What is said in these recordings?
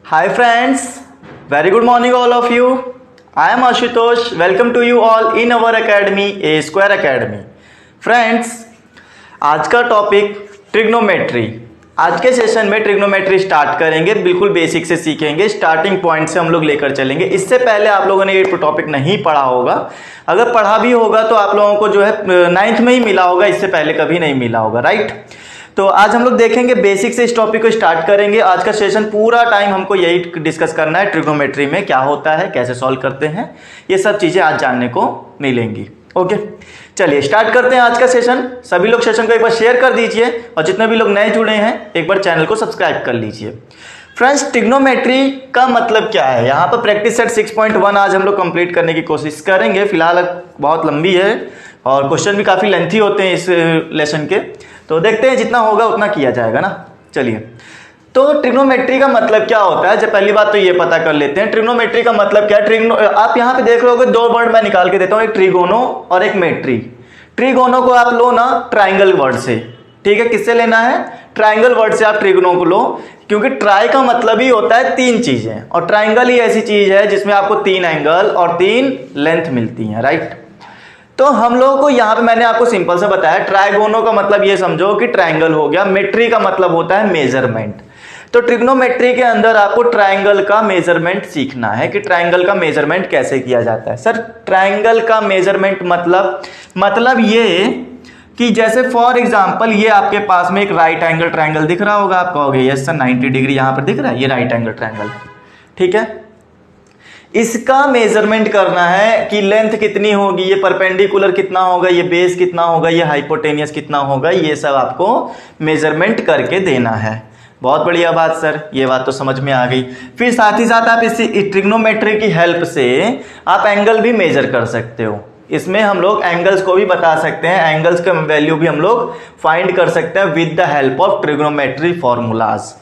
Hi friends, very good morning all of you. I am Ashutosh. Welcome to you all in our academy, A Square Academy. Friends, आज का topic trigonometry. आज के session में trigonometry start करेंगे, बिल्कुल basic से सीखेंगे, starting point से हम लोग लेकर चलेंगे। इससे पहले आप लोगों ने ये टॉपिक नहीं पढ़ा होगा, अगर पढ़ा भी होगा तो आप लोगों को जो है 9th में ही मिला होगा, इससे पहले कभी नहीं मिला होगा, राइट। तो आज हम लोग देखेंगे, बेसिक से इस टॉपिक को स्टार्ट करेंगे। आज का सेशन पूरा टाइम हमको यही डिस्कस करना है, ट्रिग्नोमेट्री में क्या होता है, कैसे सॉल्व करते हैं, ये सब चीज़ें आज जानने को मिलेंगी। ओके, चलिए स्टार्ट करते हैं आज का सेशन। सभी लोग सेशन को एक बार शेयर कर दीजिए और जितने भी लोग नए जुड़े हैं एक बार चैनल को सब्सक्राइब कर लीजिए। फ्रेंड्स, ट्रिग्नोमेट्री का मतलब क्या है, यहाँ पर प्रैक्टिस सेट 6.1 आज हम लोग कंप्लीट करने की कोशिश करेंगे। फिलहाल बहुत लंबी है और क्वेश्चन भी काफ़ी लेंथी होते हैं इस लेसन के, तो देखते हैं जितना होगा उतना किया जाएगा ना। चलिए, तो ट्रिग्नोमेट्री का मतलब क्या होता है, जब पहली बात तो ये पता कर लेते हैं ट्रिग्नोमेट्री का मतलब क्या है। आप यहाँ पे देख रहे होगे, दो वर्ड मैं निकाल के देता हूँ, एक ट्रिगोनो और एक मेट्री। ट्रिगोनो को आप लो ना ट्राइंगल वर्ड से, ठीक है। किससे लेना है? ट्राइंगल वर्ड से आप ट्रिगोनो को लो, क्योंकि ट्राई का मतलब ही होता है तीन चीजें, और ट्राइंगल ही ऐसी चीज है जिसमें आपको तीन एंगल और तीन लेंथ मिलती हैं, राइट। तो हम लोगों को यहाँ पे मैंने आपको सिंपल से बताया, ट्राइगोनो का मतलब ये समझो कि ट्राइंगल हो गया, मेट्री का मतलब होता है मेजरमेंट। तो ट्रिग्नोमेट्री के अंदर आपको ट्राइंगल का मेजरमेंट सीखना है कि ट्राइंगल का मेजरमेंट कैसे किया जाता है। सर, ट्राइंगल का मेजरमेंट मतलब ये कि जैसे फॉर एग्जांपल ये आपके पास में एक राइट एंगल ट्राइंगल दिख रहा होगा, आप कहोगे यस सर 90 डिग्री यहाँ पर दिख रहा है, ये राइट एंगल ट्राइंगल, ठीक है। इसका मेजरमेंट करना है कि लेंथ कितनी होगी, ये परपेंडिकुलर कितना होगा, ये बेस कितना होगा, ये हाइपोटेनियस कितना होगा, ये सब आपको मेजरमेंट करके देना है। बहुत बढ़िया बात सर, ये बात तो समझ में आ गई। फिर साथ ही साथ आप इस ट्रिग्नोमेट्री की हेल्प से आप एंगल भी मेजर कर सकते हो। इसमें हम लोग एंगल्स को भी बता सकते हैं, एंगल्स का वैल्यू भी हम लोग फाइंड कर सकते हैं with the help of trigonometry formulas,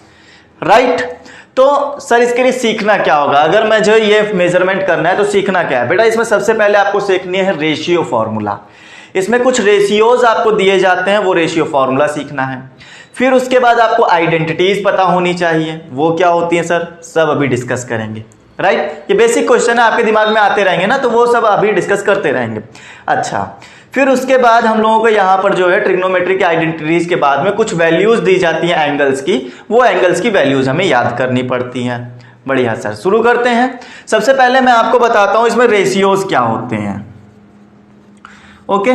right. तो सर इसके लिए सीखना क्या होगा, अगर मैं जो ये मेजरमेंट करना है तो सीखना क्या है बेटा, इसमें सबसे पहले आपको सीखनी है रेशियो फॉर्मूला। इसमें कुछ रेशियोज आपको दिए जाते हैं, वो रेशियो फॉर्मूला सीखना है। फिर उसके बाद आपको आइडेंटिटीज पता होनी चाहिए, वो क्या होती है सर, सब अभी डिस्कस करेंगे, राइट। ये बेसिक क्वेश्चन है, आपके दिमाग में आते रहेंगे ना, तो वो सब अभी डिस्कस करते रहेंगे। अच्छा, फिर उसके बाद हम लोगों को यहाँ पर जो है ट्रिग्नोमेट्री की आइडेंटिटीज के बाद में कुछ वैल्यूज दी जाती हैं एंगल्स की, वो एंगल्स की वैल्यूज हमें याद करनी पड़ती हैं। बढ़िया सर, शुरू करते हैं। सबसे पहले मैं आपको बताता हूं इसमें रेशियोज क्या होते हैं। ओके,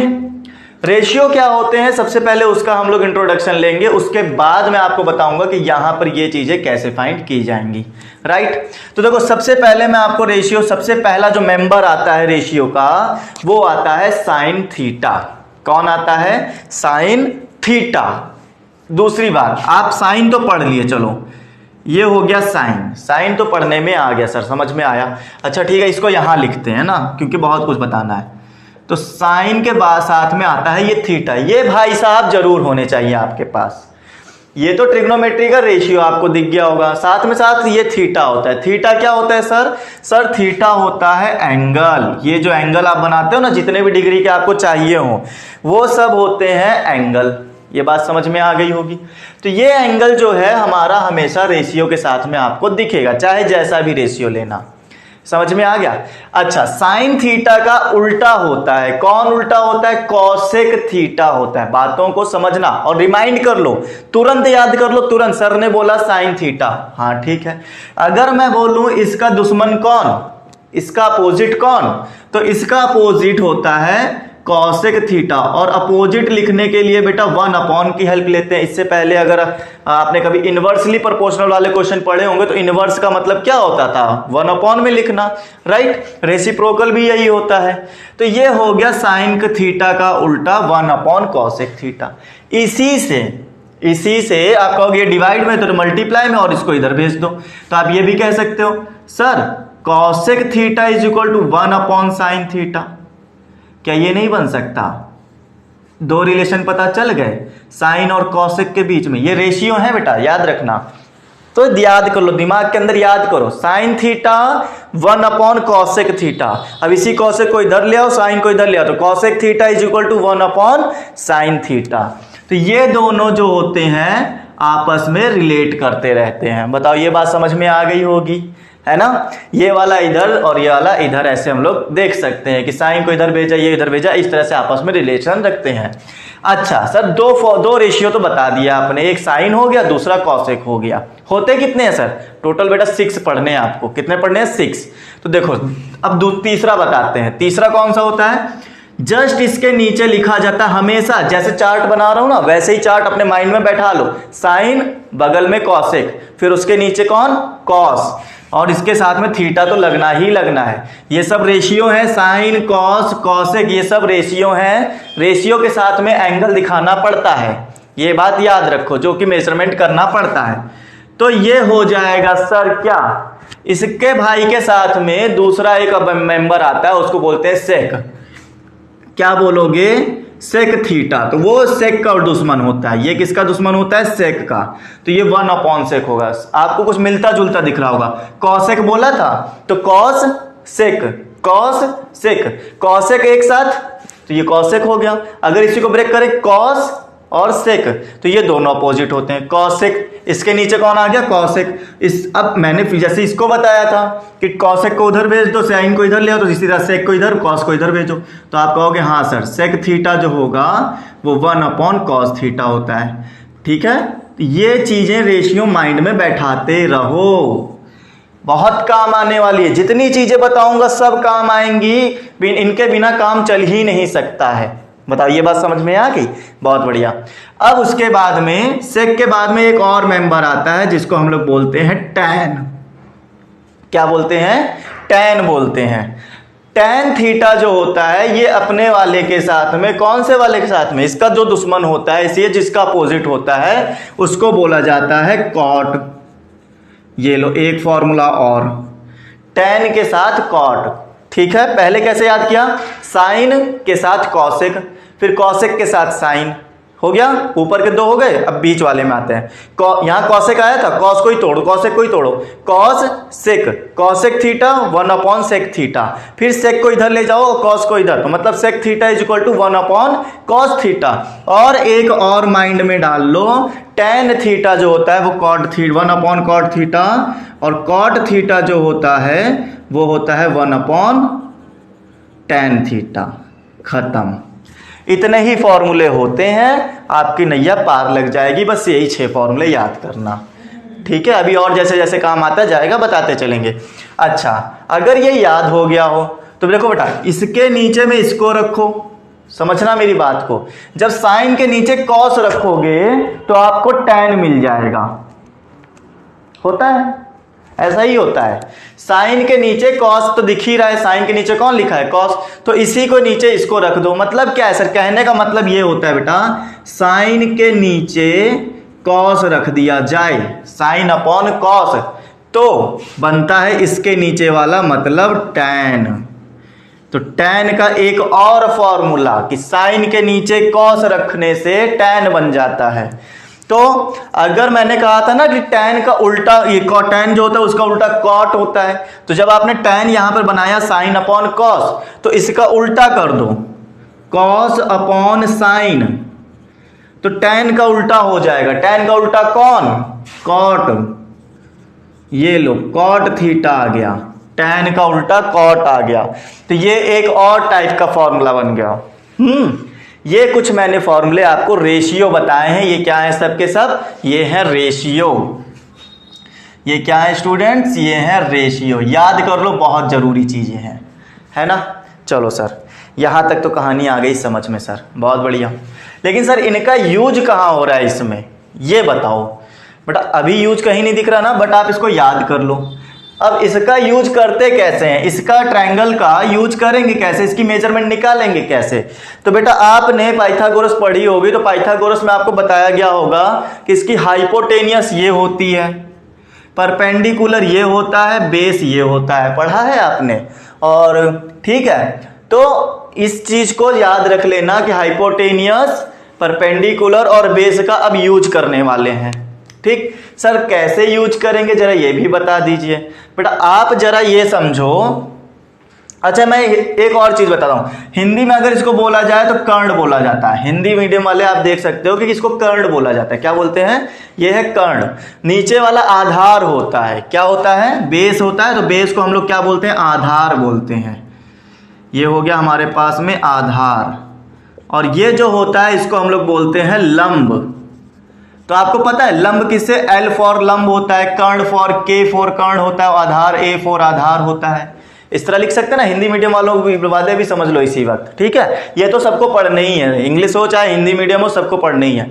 रेशियो क्या होते हैं, सबसे पहले उसका हम लोग इंट्रोडक्शन लेंगे, उसके बाद मैं आपको बताऊंगा कि यहां पर ये चीजें कैसे फाइंड की जाएंगी, राइट। तो देखो, सबसे पहले मैं आपको रेशियो, सबसे पहला जो मेंबर आता है रेशियो का, वो आता है साइन थीटा। कौन आता है? Sine theta. दूसरी बात, आप साइन तो पढ़ लिए, चलो ये हो गया साइन, साइन तो पढ़ने में आ गया सर, समझ में आया। अच्छा ठीक है, इसको यहां लिखते हैं ना, क्योंकि बहुत कुछ बताना है। तो साइन के बाद साथ में आता है ये थीटा, ये भाई साहब जरूर होने चाहिए आपके पास। ये तो ट्रिग्नोमेट्री का रेशियो आपको दिख गया होगा, साथ में साथ ये थीटा होता है। थीटा क्या होता है सर? सर थीटा होता है एंगल। ये जो एंगल आप बनाते हो ना, जितने भी डिग्री के आपको चाहिए हो, वो सब होते हैं एंगल। ये बात समझ में आ गई होगी। तो ये एंगल जो है हमारा हमेशा रेशियो के साथ में आपको दिखेगा, चाहे जैसा भी रेशियो लेना। समझ में आ गया? अच्छा, साइन थीटा का उल्टा होता है। कौन उल्टा होता है? कॉसेक थीटा होता है। बातों को समझना और रिमाइंड कर लो, तुरंत याद कर लो, तुरंत। सर ने बोला साइन थीटा, हाँ ठीक है। अगर मैं बोलूं इसका दुश्मन कौन, इसका अपोजिट कौन, तो इसका अपोजिट होता है कॉसेक थीटा। और अपोजिट लिखने के लिए बेटा 1 अपॉन की हेल्प लेते हैं। इससे पहले अगर आपने कभी इनवर्सली प्रोपोर्शनल वाले क्वेश्चन पढ़े होंगे तो इनवर्स का मतलब क्या होता था? 1 अपॉन में लिखना, राइट। रेसिप्रोकल भी यही होता है। तो ये हो गया साइन थीटा का उल्टा 1 अपॉन कॉसेक थीटा। इसी से आप कहोगे डिवाइड में तो मल्टीप्लाई में, और इसको इधर भेज दो। तो आप ये भी कह सकते हो sir cosec theta is equal to 1 upon sine theta. क्या ये नहीं बन सकता? दो रिलेशन पता चल गए साइन और कॉसेक के बीच में, ये रेशियो है बेटा, याद रखना। तो याद कर लो, दिमाग के अंदर याद करो, sine theta 1 upon cosec theta. अब इसी कॉसेक को इधर ले आओ, साइन को इधर ले आओ, तो cosec theta is equal to 1 upon sine theta. तो ये दोनों जो होते हैं आपस में रिलेट करते रहते हैं। बताओ ये बात समझ में आ गई होगी, है ना। ये वाला इधर और ये वाला इधर, ऐसे हम लोग देख सकते हैं कि साइन को इधर भेजा, ये इधर भेजा, इस तरह से आपस में रिलेशन रखते हैं। अच्छा सर, दो रेशियो तो बता दिया आपने, एक साइन हो गया, दूसरा कॉसेक हो गया। होते कितने हैं सर? टोटल बेटा 6 पढ़ने हैं आपको। कितने पढ़ने हैं? 6। तो देखो अब तीसरा बताते हैं। तीसरा कौन सा होता है? जस्ट इसके नीचे लिखा जाता है हमेशा, जैसे चार्ट बना रहा हूं ना वैसे ही चार्ट अपने माइंड में बैठा लो। साइन, बगल में कॉसेक, फिर उसके नीचे कौन? कॉस, और इसके साथ में थीटा तो लगना ही लगना है। ये सब रेशियो है, साइन, कॉस, कॉसेक, ये सब रेशियो हैं। रेशियो के साथ में एंगल दिखाना पड़ता है, ये बात याद रखो, जो कि मेजरमेंट करना पड़ता है। तो ये हो जाएगा सर क्या, इसके भाई के साथ में दूसरा एक मेंबर आता है, उसको बोलते हैं सेक। क्या बोलोगे? Sec theta. तो वो सेक का दुश्मन होता है। ये किसका दुश्मन होता है? सेक का। तो ये 1/सेक होगा। आपको कुछ मिलता जुलता दिख रहा होगा। कॉसेक बोला था तो cos sec, cos sec, cosec एक साथ, तो ये कॉसेक हो गया। अगर इसी को ब्रेक करें कॉस और सेक, तो ये दोनों अपोजिट होते हैं। कॉसेक, इसके नीचे कौन आ गया? कॉसेक। अब मैंने जैसे इसको बताया था कि कॉसेक को उधर भेज दो, साइन को इधर ले आओ, तो इसी तरह सेक को इधर, कॉस को इधर भेजो। तो आप कहोगे हाँ सर, सेक थीटा जो होगा वो 1/कॉस थीटा होता है। ठीक है, ये चीजें रेशियो माइंड में बैठाते रहो, बहुत काम आने वाली है। जितनी चीजें बताऊंगा सब काम आएंगी, इनके बिना काम चल ही नहीं सकता है। बताओ ये बात समझ में आ गई? बहुत बढ़िया। अब उसके बाद में, सेक के बाद में एक और मेंबर आता है जिसको हम लोग बोलते हैं टैन। क्या बोलते हैं? टैन बोलते हैं। टैन थीटा जो होता है ये अपने वाले के साथ में, कौन से वाले के साथ में? इसका जो दुश्मन होता है, इसलिए जिसका अपोजिट होता है उसको बोला जाता है कॉट। ये लो एक फॉर्मूला और, टैन के साथ कॉट। ठीक है, पहले कैसे याद किया? साइन के साथ कॉसेक, फिर कॉसेक के साथ साइन, हो गया। ऊपर के 2 हो गए, अब बीच वाले में आते हैं। यहां कॉसेक आया था, कॉस को ही तोड़ो, कॉसेक को ही तोड़ो, कॉस सेक, कॉसेक थीटा 1/सेक थीटा, फिर सेक को इधर ले जाओ, कॉस को इधर, तो मतलब sec theta is equal to 1/कॉस थीटा। और एक और माइंड में डाल लो, टैन थीटा जो होता है वो कॉट थीटा 1/कॉट थीटा, और कॉट थीटा जो होता है वो होता है 1/टैन थीटा। खत्म। इतने ही फॉर्मूले होते हैं, आपकी नैया पार लग जाएगी। बस यही 6 फॉर्मूले याद करना। ठीक है, अभी और जैसे जैसे काम आता जाएगा बताते चलेंगे। अच्छा, अगर ये याद हो गया हो तो देखो बेटा, इसके नीचे में इसको रखो, समझना मेरी बात को। जब साइन के नीचे कॉस रखोगे तो आपको टैन मिल जाएगा। होता है, ऐसा ही होता है। साइन के नीचे कॉस तो दिख ही रहा है, साइन के नीचे कौन लिखा है? कॉस। तो इसी को नीचे इसको रख दो। मतलब क्या है सर? कहने का मतलब ये होता है बेटा, साइन के नीचे कॉस रख दिया जाए, साइन अपॉन कॉस, तो बनता है इसके नीचे वाला मतलब टैन। तो टैन का एक और फॉर्मूला कि साइन के नीचे कॉस रखने से टैन बन जाता है। तो अगर मैंने कहा था ना कि टैन का उल्टा, ये टैन जो होता है उसका उल्टा कॉट होता है, तो जब आपने टैन यहां पर बनाया साइन अपॉन कॉस, तो इसका उल्टा कर दो, कॉस अपॉन साइन, तो टैन का उल्टा हो जाएगा। टैन का उल्टा कौन? कॉट। ये लो, कॉट थीटा आ गया, टैन का उल्टा कॉट आ गया। तो ये एक और टाइप का फॉर्मूला बन गया। ये कुछ मैंने फॉर्मूले आपको रेशियो बताए हैं। ये क्या है सब के सब? ये है रेशियो। ये क्या है स्टूडेंट्स? ये है रेशियो। याद कर लो, बहुत जरूरी चीजें हैं, है ना। चलो सर, यहां तक तो कहानी आ गई समझ में सर, बहुत बढ़िया। लेकिन सर इनका यूज कहाँ हो रहा है इसमें, ये बताओ बेटा। अभी यूज कहीं नहीं दिख रहा ना, बट आप इसको याद कर लो। अब इसका यूज करते कैसे हैं? इसका ट्रायंगल का यूज करेंगे कैसे? इसकी मेजरमेंट निकालेंगे कैसे? तो बेटा आपने पाइथागोरस पढ़ी होगी, तो पाइथागोरस में आपको बताया गया होगा कि इसकी हाइपोटेनियस ये होती है, परपेंडिकुलर ये होता है, बेस ये होता है। पढ़ा है आपने? और ठीक है, तो इस चीज को याद रख लेना कि हाइपोटेनियस, परपेंडिकुलर और बेस का अब यूज करने वाले हैं। ठीक सर, कैसे यूज करेंगे जरा ये भी बता दीजिए। बेटा आप जरा ये समझो अच्छा मैं एक और चीज बताता हूँ, हिंदी में अगर इसको बोला जाए तो कर्ण बोला जाता है। हिंदी मीडियम वाले आप देख सकते हो कि इसको कर्ण बोला जाता है। क्या बोलते हैं? ये है कर्ण। नीचे वाला आधार होता है। क्या होता है? बेस होता है। तो बेस को हम लोग क्या बोलते हैं? आधार बोलते हैं। ये हो गया हमारे पास में आधार। और ये जो होता है इसको हम लोग बोलते हैं लंब। तो आपको पता है लंब किससे? एल फॉर लंब होता है, कर्ण फॉर के फॉर कर्ण होता है, आधार ए फॉर आधार होता है। इस तरह लिख सकते हैं ना। हिंदी मीडियम वालों वाले भी समझ लो इसी वक्त, ठीक है। ये तो सबको पढ़ना ही है, इंग्लिश हो चाहे हिंदी मीडियम हो, सबको पढ़ना ही है।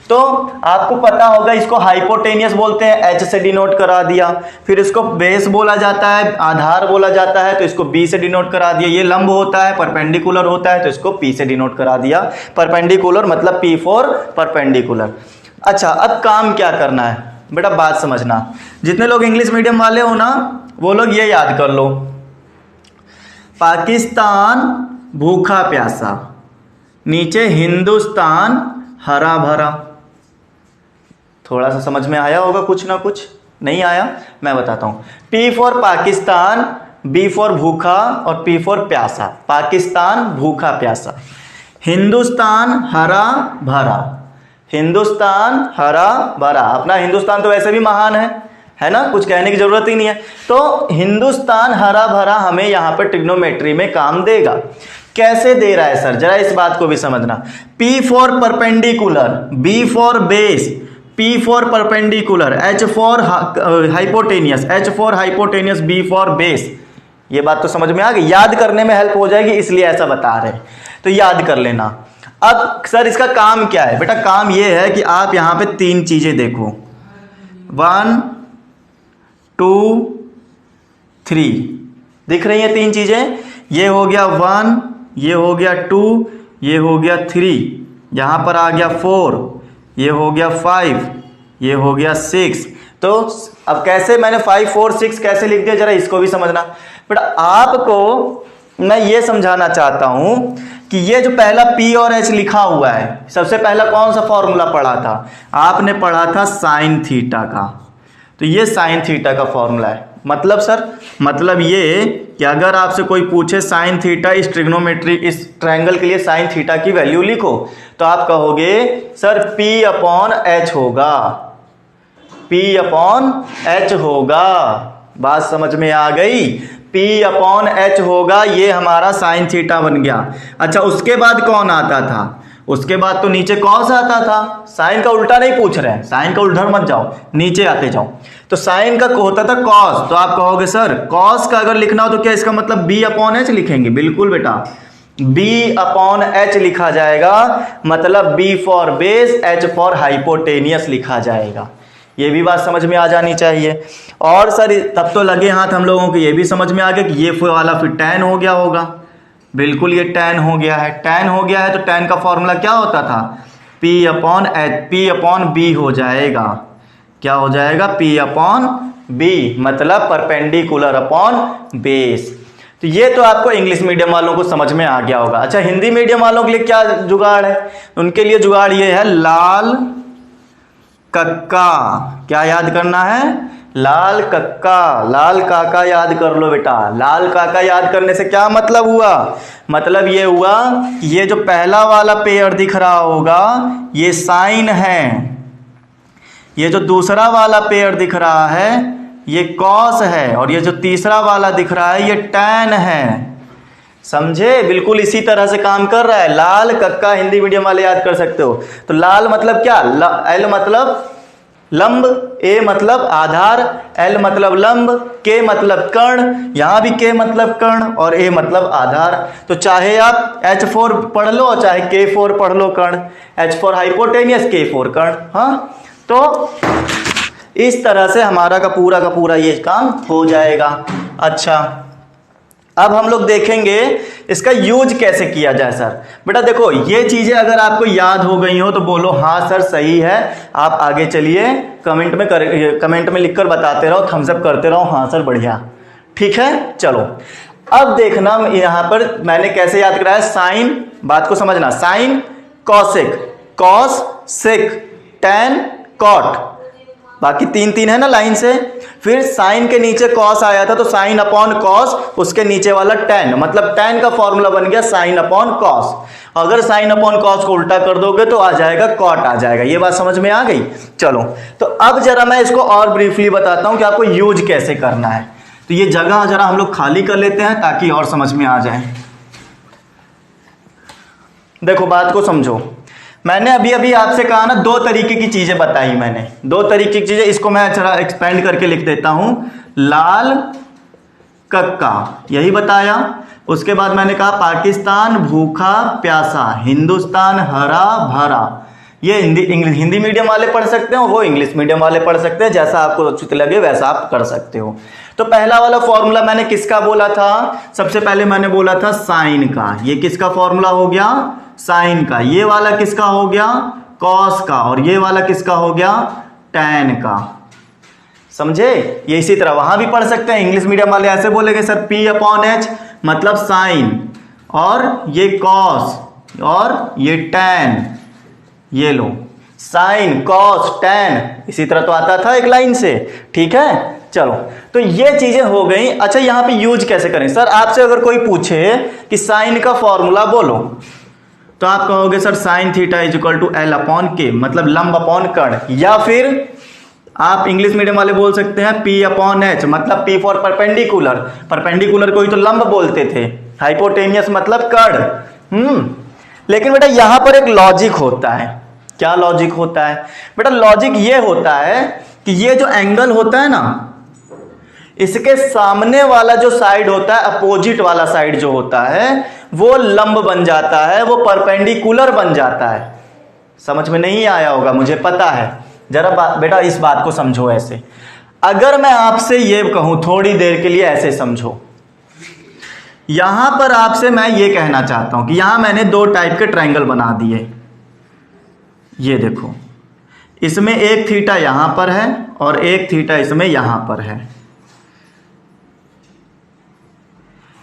तो आपको पता होगा इसको हाइपोटेनियस बोलते हैं, एच से डिनोट करा दिया। फिर इसको बेस बोला जाता है, आधार बोला जाता है, तो इसको बी से डिनोट करा दिया। ये लंब होता है, परपेंडिकुलर होता है, तो इसको पी से डिनोट करा दिया। परपेंडिकुलर मतलब पी फॉर परपेंडिकुलर। अच्छा अब काम क्या करना है बेटा, बात समझना। जितने लोग इंग्लिश मीडियम वाले हो ना, वो लोग ये याद कर लो, पाकिस्तान भूखा प्यासा, नीचे हिंदुस्तान हरा भरा। थोड़ा सा समझ में आया होगा कुछ ना कुछ। नहीं आया? मैं बताता हूं। P for Pakistan, B for भूखा और पी फॉर प्यासा। पाकिस्तान भूखा प्यासा, हिंदुस्तान हरा भरा। हिंदुस्तान हरा भरा। अपना हिंदुस्तान तो वैसे भी महान है ना, कुछ कहने की जरूरत ही नहीं है। तो हिंदुस्तान हरा भरा हमें यहां पर ट्रिग्नोमेट्री में काम देगा। कैसे दे रहा है सर, जरा इस बात को भी समझना। P for perpendicular, B for base, P for perpendicular, H for hypotenuse, H for hypotenuse, B for base. ये बात तो समझ में आ गई, याद करने में हेल्प हो जाएगी इसलिए ऐसा बता रहे हैं, तो याद कर लेना। अब सर इसका काम क्या है बेटा? काम ये है कि आप यहां पे तीन चीजें देखो, 1 2 3 दिख रही हैं तीन चीजें। ये हो गया 1, ये हो गया 2, ये हो गया 3, यहां पर आ गया 4, ये हो गया 5, ये हो गया 6। तो अब कैसे मैंने 5 4 6 कैसे लिख दिया, जरा इसको भी समझना बेटा। आपको मैं ये समझाना चाहता हूं कि ये जो पहला P और H लिखा हुआ है, सबसे पहला कौन सा फॉर्मूला पढ़ा था? आपने पढ़ा था साइन थीटा का। तो ये साइन थीटा का फॉर्मूला है। मतलब सर, मतलब ये कि अगर आपसे कोई पूछे साइन थीटा इस ट्रिग्नोमेट्री, इस ट्रायंगल के लिए साइन थीटा की वैल्यू लिखो, तो आप कहोगे सर P अपॉन H होगा, P अपॉन H होगा। बात समझ में आ गई? P अपॉन H होगा, ये हमारा साइन थीटा बन गया। अच्छा उसके बाद कौन आता था? उसके बाद तो नीचे कॉस आता था। साइन का उल्टा नहीं पूछ रहे हैं, साइन का उल्टा मत जाओ, नीचे आते जाओ। तो साइन का होता था कॉस, तो आप कहोगे सर कॉस का अगर लिखना हो तो क्या इसका मतलब B अपॉन H लिखेंगे? बिल्कुल बेटा, B अपॉन H लिखा जाएगा, मतलब B for base, H for hypotenuse लिखा जाएगा। ये भी बात समझ में आ जानी चाहिए। और सर तब तो लगे हाथ हम लोगों को ये भी समझ में आ गया कि ये वाला फिर tan हो गया होगा। बिल्कुल ये tan हो गया है। tan हो गया है तो tan का फॉर्मूला क्या होता था? P upon H, P upon B हो जाएगा। क्या हो जाएगा? P अपॉन B, मतलब परपेंडिकुलर अपॉन बेस। तो ये तो आपको इंग्लिश मीडियम वालों को समझ में आ गया होगा। अच्छा हिंदी मीडियम वालों के लिए क्या जुगाड़ है? उनके लिए जुगाड़ ये है, लाल कक्का। क्या याद करना है? लाल कक्का, लाल काका याद कर लो बेटा। लाल काका याद करने से क्या मतलब हुआ? मतलब ये हुआ कि ये जो पहला वाला पेयर दिख रहा होगा ये साइन है, ये जो दूसरा वाला पेयर दिख रहा है ये कॉस है, और ये जो तीसरा वाला दिख रहा है ये टैन है। समझे? बिल्कुल इसी तरह से काम कर रहा है। लाल कक्का हिंदी मीडियम वाले याद कर सकते हो। तो लाल मतलब क्या? एल मतलब लंब, ए मतलब आधार, एल मतलब लंब, के मतलब कर्ण, यहां भी के मतलब कर्ण और ए मतलब आधार। तो चाहे आप H4 पढ़ लो, चाहे K4 पढ़ लो कर्ण, H4 हाइपोटेनियस, K4 कर्ण। हाँ, तो इस तरह से हमारा का पूरा ये काम हो जाएगा। अच्छा अब हम लोग देखेंगे इसका यूज कैसे किया जाए। सर बेटा देखो, ये चीजें अगर आपको याद हो गई हो तो बोलो हाँ सर सही है। आप आगे चलिए, कमेंट में लिखकर बताते रहो, थम्स अप करते रहो, हाँ सर बढ़िया, ठीक है। चलो अब देखना यहां पर मैंने कैसे याद कराया। साइन, बात को समझना, sine cosec, cos sec, tan cot, बाकी 3 है ना लाइन से। फिर साइन के नीचे कॉस आया था तो साइन अपॉन कॉस, उसके नीचे वाला tan, मतलब tan का फॉर्मूला बन गया साइन अपॉन कॉस। अगर साइन अपॉन कॉस को उल्टा कर दोगे तो आ जाएगा कॉट आ जाएगा। ये बात समझ में आ गई। चलो तो अब जरा मैं इसको और ब्रीफली बताता हूं कि आपको यूज कैसे करना है। तो ये जगह जरा हम लोग खाली कर लेते हैं ताकि और समझ में आ जाए। देखो बात को समझो, मैंने अभी अभी आपसे कहा ना 2 तरीके की चीजें बताई मैंने, 2 तरीके की चीजें। इसको मैं जरा एक्सपेंड करके लिख देता हूं, लाल कक्का, यही बताया। उसके बाद मैंने कहा पाकिस्तान भूखा प्यासा, हिंदुस्तान हरा भरा। ये हिंदी मीडियम वाले पढ़ सकते हो, वो इंग्लिश मीडियम वाले पढ़ सकते हैं, जैसा आपको उचित लगे वैसा आप कर सकते हो। तो पहला वाला फॉर्मूला मैंने किसका बोला था? सबसे पहले मैंने बोला था साइन का। ये किसका फॉर्मूला हो गया? साइन का। ये वाला किसका हो गया? कॉस का। और ये वाला किसका हो गया? टैन का। समझे? ये इसी तरह वहां भी पढ़ सकते हैं। इंग्लिश मीडियम वाले ऐसे बोलेंगे सर P/H मतलब साइन, और ये कॉस और ये टैन। ये लो साइन कॉस टैन, इसी तरह तो आता था एक लाइन से। ठीक है, चलो तो ये चीजें हो गई। अच्छा यहां पे यूज कैसे करें? सर आपसे अगर कोई पूछे कि साइन का फॉर्मूला बोलो तो आप कहोगे sir sine theta is equal to L/K, मतलब लंब अपॉन कर्ण। या फिर आप इंग्लिश मीडियम वाले बोल सकते हैं P/H, मतलब P फॉर परपेंडिकुलर। परपेंडिकुलर को ही तो लंब बोलते थे, हाइपोटेनियस मतलब कर्ण। लेकिन बेटा यहां पर एक लॉजिक होता है। क्या लॉजिक होता है बेटा? लॉजिक ये होता है कि ये जो एंगल होता है ना, इसके सामने वाला जो साइड होता है, अपोजिट वाला साइड जो होता है, वो लंब बन जाता है, वो परपेंडिकुलर बन जाता है। समझ में नहीं आया होगा मुझे पता है। जरा बेटा इस बात को समझो ऐसे। अगर मैं आपसे ये कहूं थोड़ी देर के लिए ऐसे समझो, यहां पर आपसे मैं ये कहना चाहता हूं कि यहां मैंने 2 टाइप के ट्रायंगल बना दिए। ये देखो, इसमें एक थीटा यहां पर है और एक थीटा इसमें यहां पर है,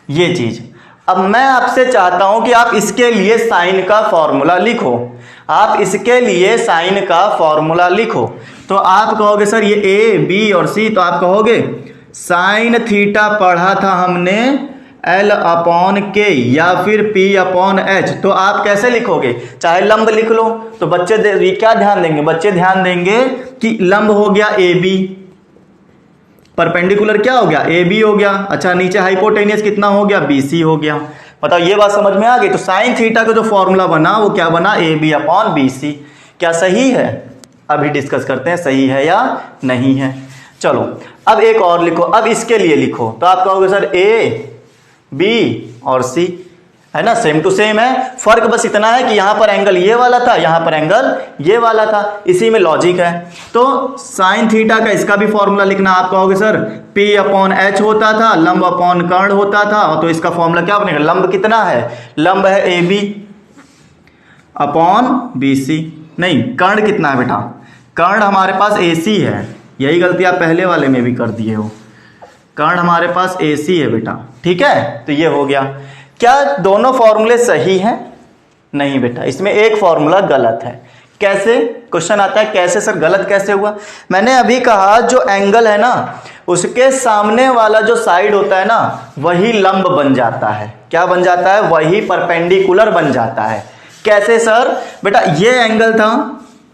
ये चीज। अब मैं आपसे चाहता हूं कि आप इसके लिए साइन का फॉर्मूला लिखो। आप इसके लिए साइन का फॉर्मूला लिखो। तो आप कहोगे सर ये A, B और C, तो आप कहोगे साइन थीटा पढ़ा था हमने L/K या फिर P/H। तो आप कैसे लिखोगे? चाहे लंब लिख लो। तो बच्चे क्या ध्यान देंगे? बच्चे ध्यान देंगे कि लंब हो गया AB, परपेंडिकुलर क्या हो गया? AB हो गया। अच्छा नीचे हाइपोटेनियस कितना हो गया? BC हो गया। बताओ ये बात समझ में आ गई? तो साइन थीटा का जो फॉर्मूला बना वो क्या बना? AB/BC। क्या सही है? अभी डिस्कस करते हैं सही है या नहीं है। चलो अब एक और लिखो। अब इसके लिए लिखो तो आप कहोगे सर A, B और C, है ना, सेम टू सेम है। फर्क बस इतना है कि यहां पर एंगल ये वाला था, यहां पर एंगल ये वाला था। इसी में लॉजिक है। तो साइन थीटा का इसका भी फॉर्मूला लिखना। आप कहोगे सर P/H होता था, लंब अपॉन कर्ण होता था, तो इसका फॉर्मूला क्या बनेगा? लंब कितना है? लंब है AB अपॉन BC। नहीं, कर्ण कितना है बेटा? कर्ण हमारे पास AC है। यही गलती आप पहले वाले में भी कर दिए हो। कर्ण हमारे पास AC है बेटा। ठीक है, तो ये हो गया। क्या दोनों फॉर्मूले सही हैं? नहीं बेटा, इसमें एक फॉर्मूला गलत है। कैसे? क्वेश्चन आता है कैसे सर गलत कैसे हुआ? मैंने अभी कहा जो एंगल है ना, उसके सामने वाला जो साइड होता है ना, वही लंब बन जाता है। क्या बन जाता है? वही परपेंडिकुलर बन जाता है। कैसे सर? बेटा ये एंगल था,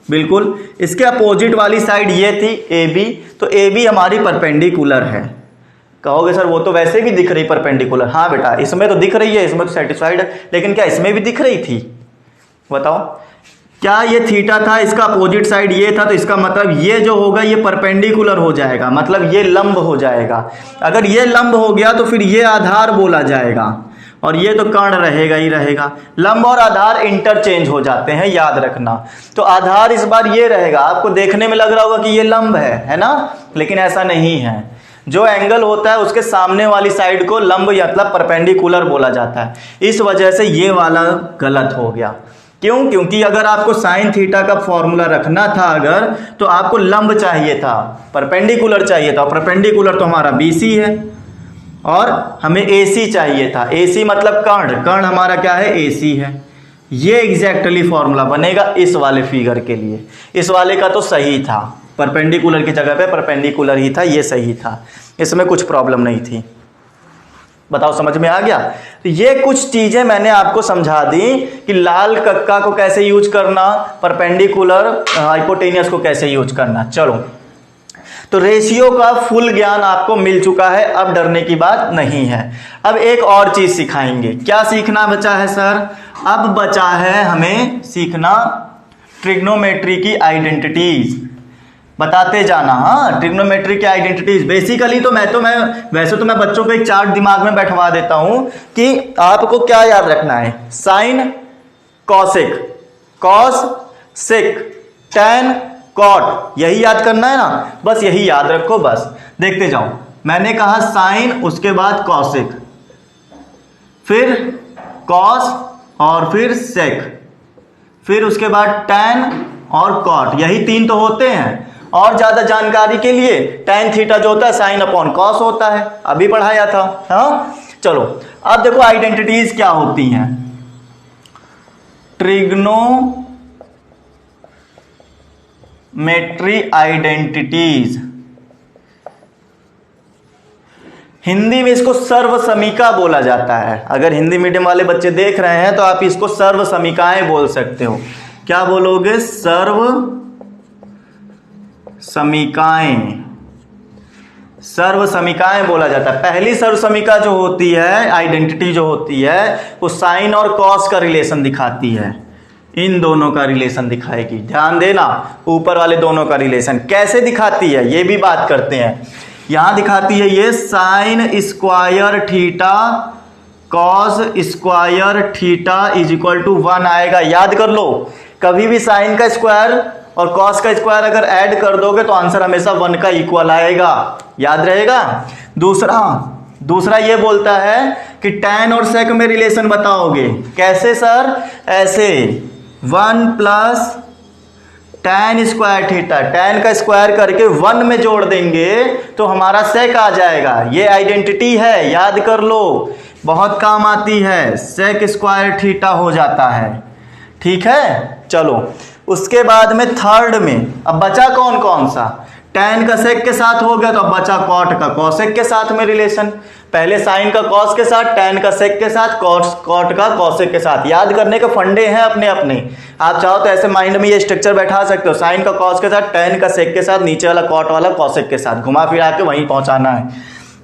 बिल्कुल इसके अपोजिट वाली साइड ये थी AB, तो AB हमारी परपेंडिकुलर है। कहोगे सर वो तो वैसे भी दिख रही परपेंडिकुलर। हाँ बेटा, इसमें तो दिख रही है, इसमें तो सेटिस्फाइड है, लेकिन क्या इसमें भी दिख रही थी? बताओ। क्या ये थीटा था, इसका अपोजिट साइड ये था, तो इसका मतलब ये जो होगा ये परपेंडिकुलर हो जाएगा, मतलब ये लंब हो जाएगा। अगर ये लंब हो गया तो फिर ये आधार बोला जाएगा, और ये तो कर्ण रहेगा ही रहेगा। लंब और आधार इंटरचेंज हो जाते हैं, याद रखना। तो आधार इस बार ये रहेगा। आपको देखने में लग रहा होगा कि ये लंब है ना, लेकिन ऐसा नहीं है। जो एंगल होता है उसके सामने वाली साइड को लंब मतलब परपेंडिकुलर बोला जाता है। इस वजह से ये वाला गलत हो गया। क्यों? क्योंकि अगर आपको साइन थीटा का फॉर्मूला रखना था अगर, तो आपको लंब चाहिए था, परपेंडिकुलर चाहिए था। परपेंडिकुलर तो हमारा BC है और हमें AC चाहिए था। AC मतलब कर्ण, कर्ण हमारा क्या है? AC है। ये एग्जैक्टली फॉर्मूला बनेगा इस वाले फिगर के लिए। इस वाले का तो सही था। परपेंडिकुलर की जगह पे परपेंडिकुलर ही था, ये सही था, इसमें कुछ प्रॉब्लम नहीं थी। बताओ समझ में आ गया। तो ये कुछ चीजें मैंने आपको समझा दी कि लाल कक्का को कैसे यूज करना, परपेंडिकुलर हाइपोटेनियस को कैसे यूज करना। चलो, तो रेशियो का फुल ज्ञान आपको मिल चुका है, अब डरने की बात नहीं है। अब एक और चीज सिखाएंगे। क्या सीखना बचा है सर? अब बचा है हमें सीखना ट्रिग्नोमेट्री की आइडेंटिटीज। बताते जाना। हाँ, ट्रिग्नोमेट्री की आइडेंटिटीज बेसिकली तो मैं वैसे तो मैं बच्चों को एक चार्ट दिमाग में बैठवा देता हूं कि आपको क्या याद रखना है। Sine cosec, cos sec, tan cot, यही याद करना है ना, बस यही याद रखो। बस देखते जाओ। मैंने कहा साइन, उसके बाद कॉसेक, फिर कॉस और फिर सेक, फिर उसके बाद टैन और कॉट, यही तीन तो होते हैं। और ज्यादा जानकारी के लिए टैन थीटा जो होता है साइन अपॉन कॉस होता है, अभी पढ़ाया था। हाँ चलो, अब देखो आइडेंटिटीज क्या होती हैं। ट्रिग्नोमेट्री आइडेंटिटीज, हिंदी में इसको सर्व समीका बोला जाता है। अगर हिंदी मीडियम वाले बच्चे देख रहे हैं तो आप इसको सर्व समीकाएं बोल सकते हो। क्या बोलोगे? सर्व समीकाएं, सर्व समीकाएं बोला जाता है। पहली सर्व समीका जो होती है, आइडेंटिटी जो होती है, वो साइन और कॉस का रिलेशन दिखाती है। इन दोनों का रिलेशन दिखाएगी। ध्यान देना, ऊपर वाले दोनों का रिलेशन कैसे दिखाती है ये भी बात करते हैं। यहां दिखाती है ये sine square theta cos square theta is equal to 1 आएगा। याद कर लो, कभी भी साइन का स्क्वायर और कॉस का स्क्वायर अगर ऐड कर दोगे तो आंसर हमेशा 1 का इक्वल आएगा। याद रहेगा। दूसरा ये बोलता है कि टैन और सेक में रिलेशन बताओगे। कैसे सर? ऐसे 1 plus tan square theta, tan का स्क्वायर करके 1 में जोड़ देंगे तो हमारा सेक आ जाएगा। ये आइडेंटिटी है, याद कर लो, बहुत काम आती है। सेक स्क्वायर थीटा हो जाता है। ठीक है, चलो उसके बाद में थर्ड में अब बचा कौन कौन सा? टैन का सेक के साथ हो गया, तो अब बचा कॉट का कॉसेक के साथ में रिलेशन। पहले साइन का कॉस के साथ, टैन का सेक के साथ, कॉट का कॉसेक के साथ। याद करने के फंडे हैं अपने अपने। आप चाहो तो ऐसे माइंड में ये स्ट्रक्चर बैठा सकते हो, साइन का कॉस के साथ, टैन का सेक के साथ, नीचे वाला कॉट वाला कॉसेक के साथ, घुमा फिरा के वहीं पहुंचाना है।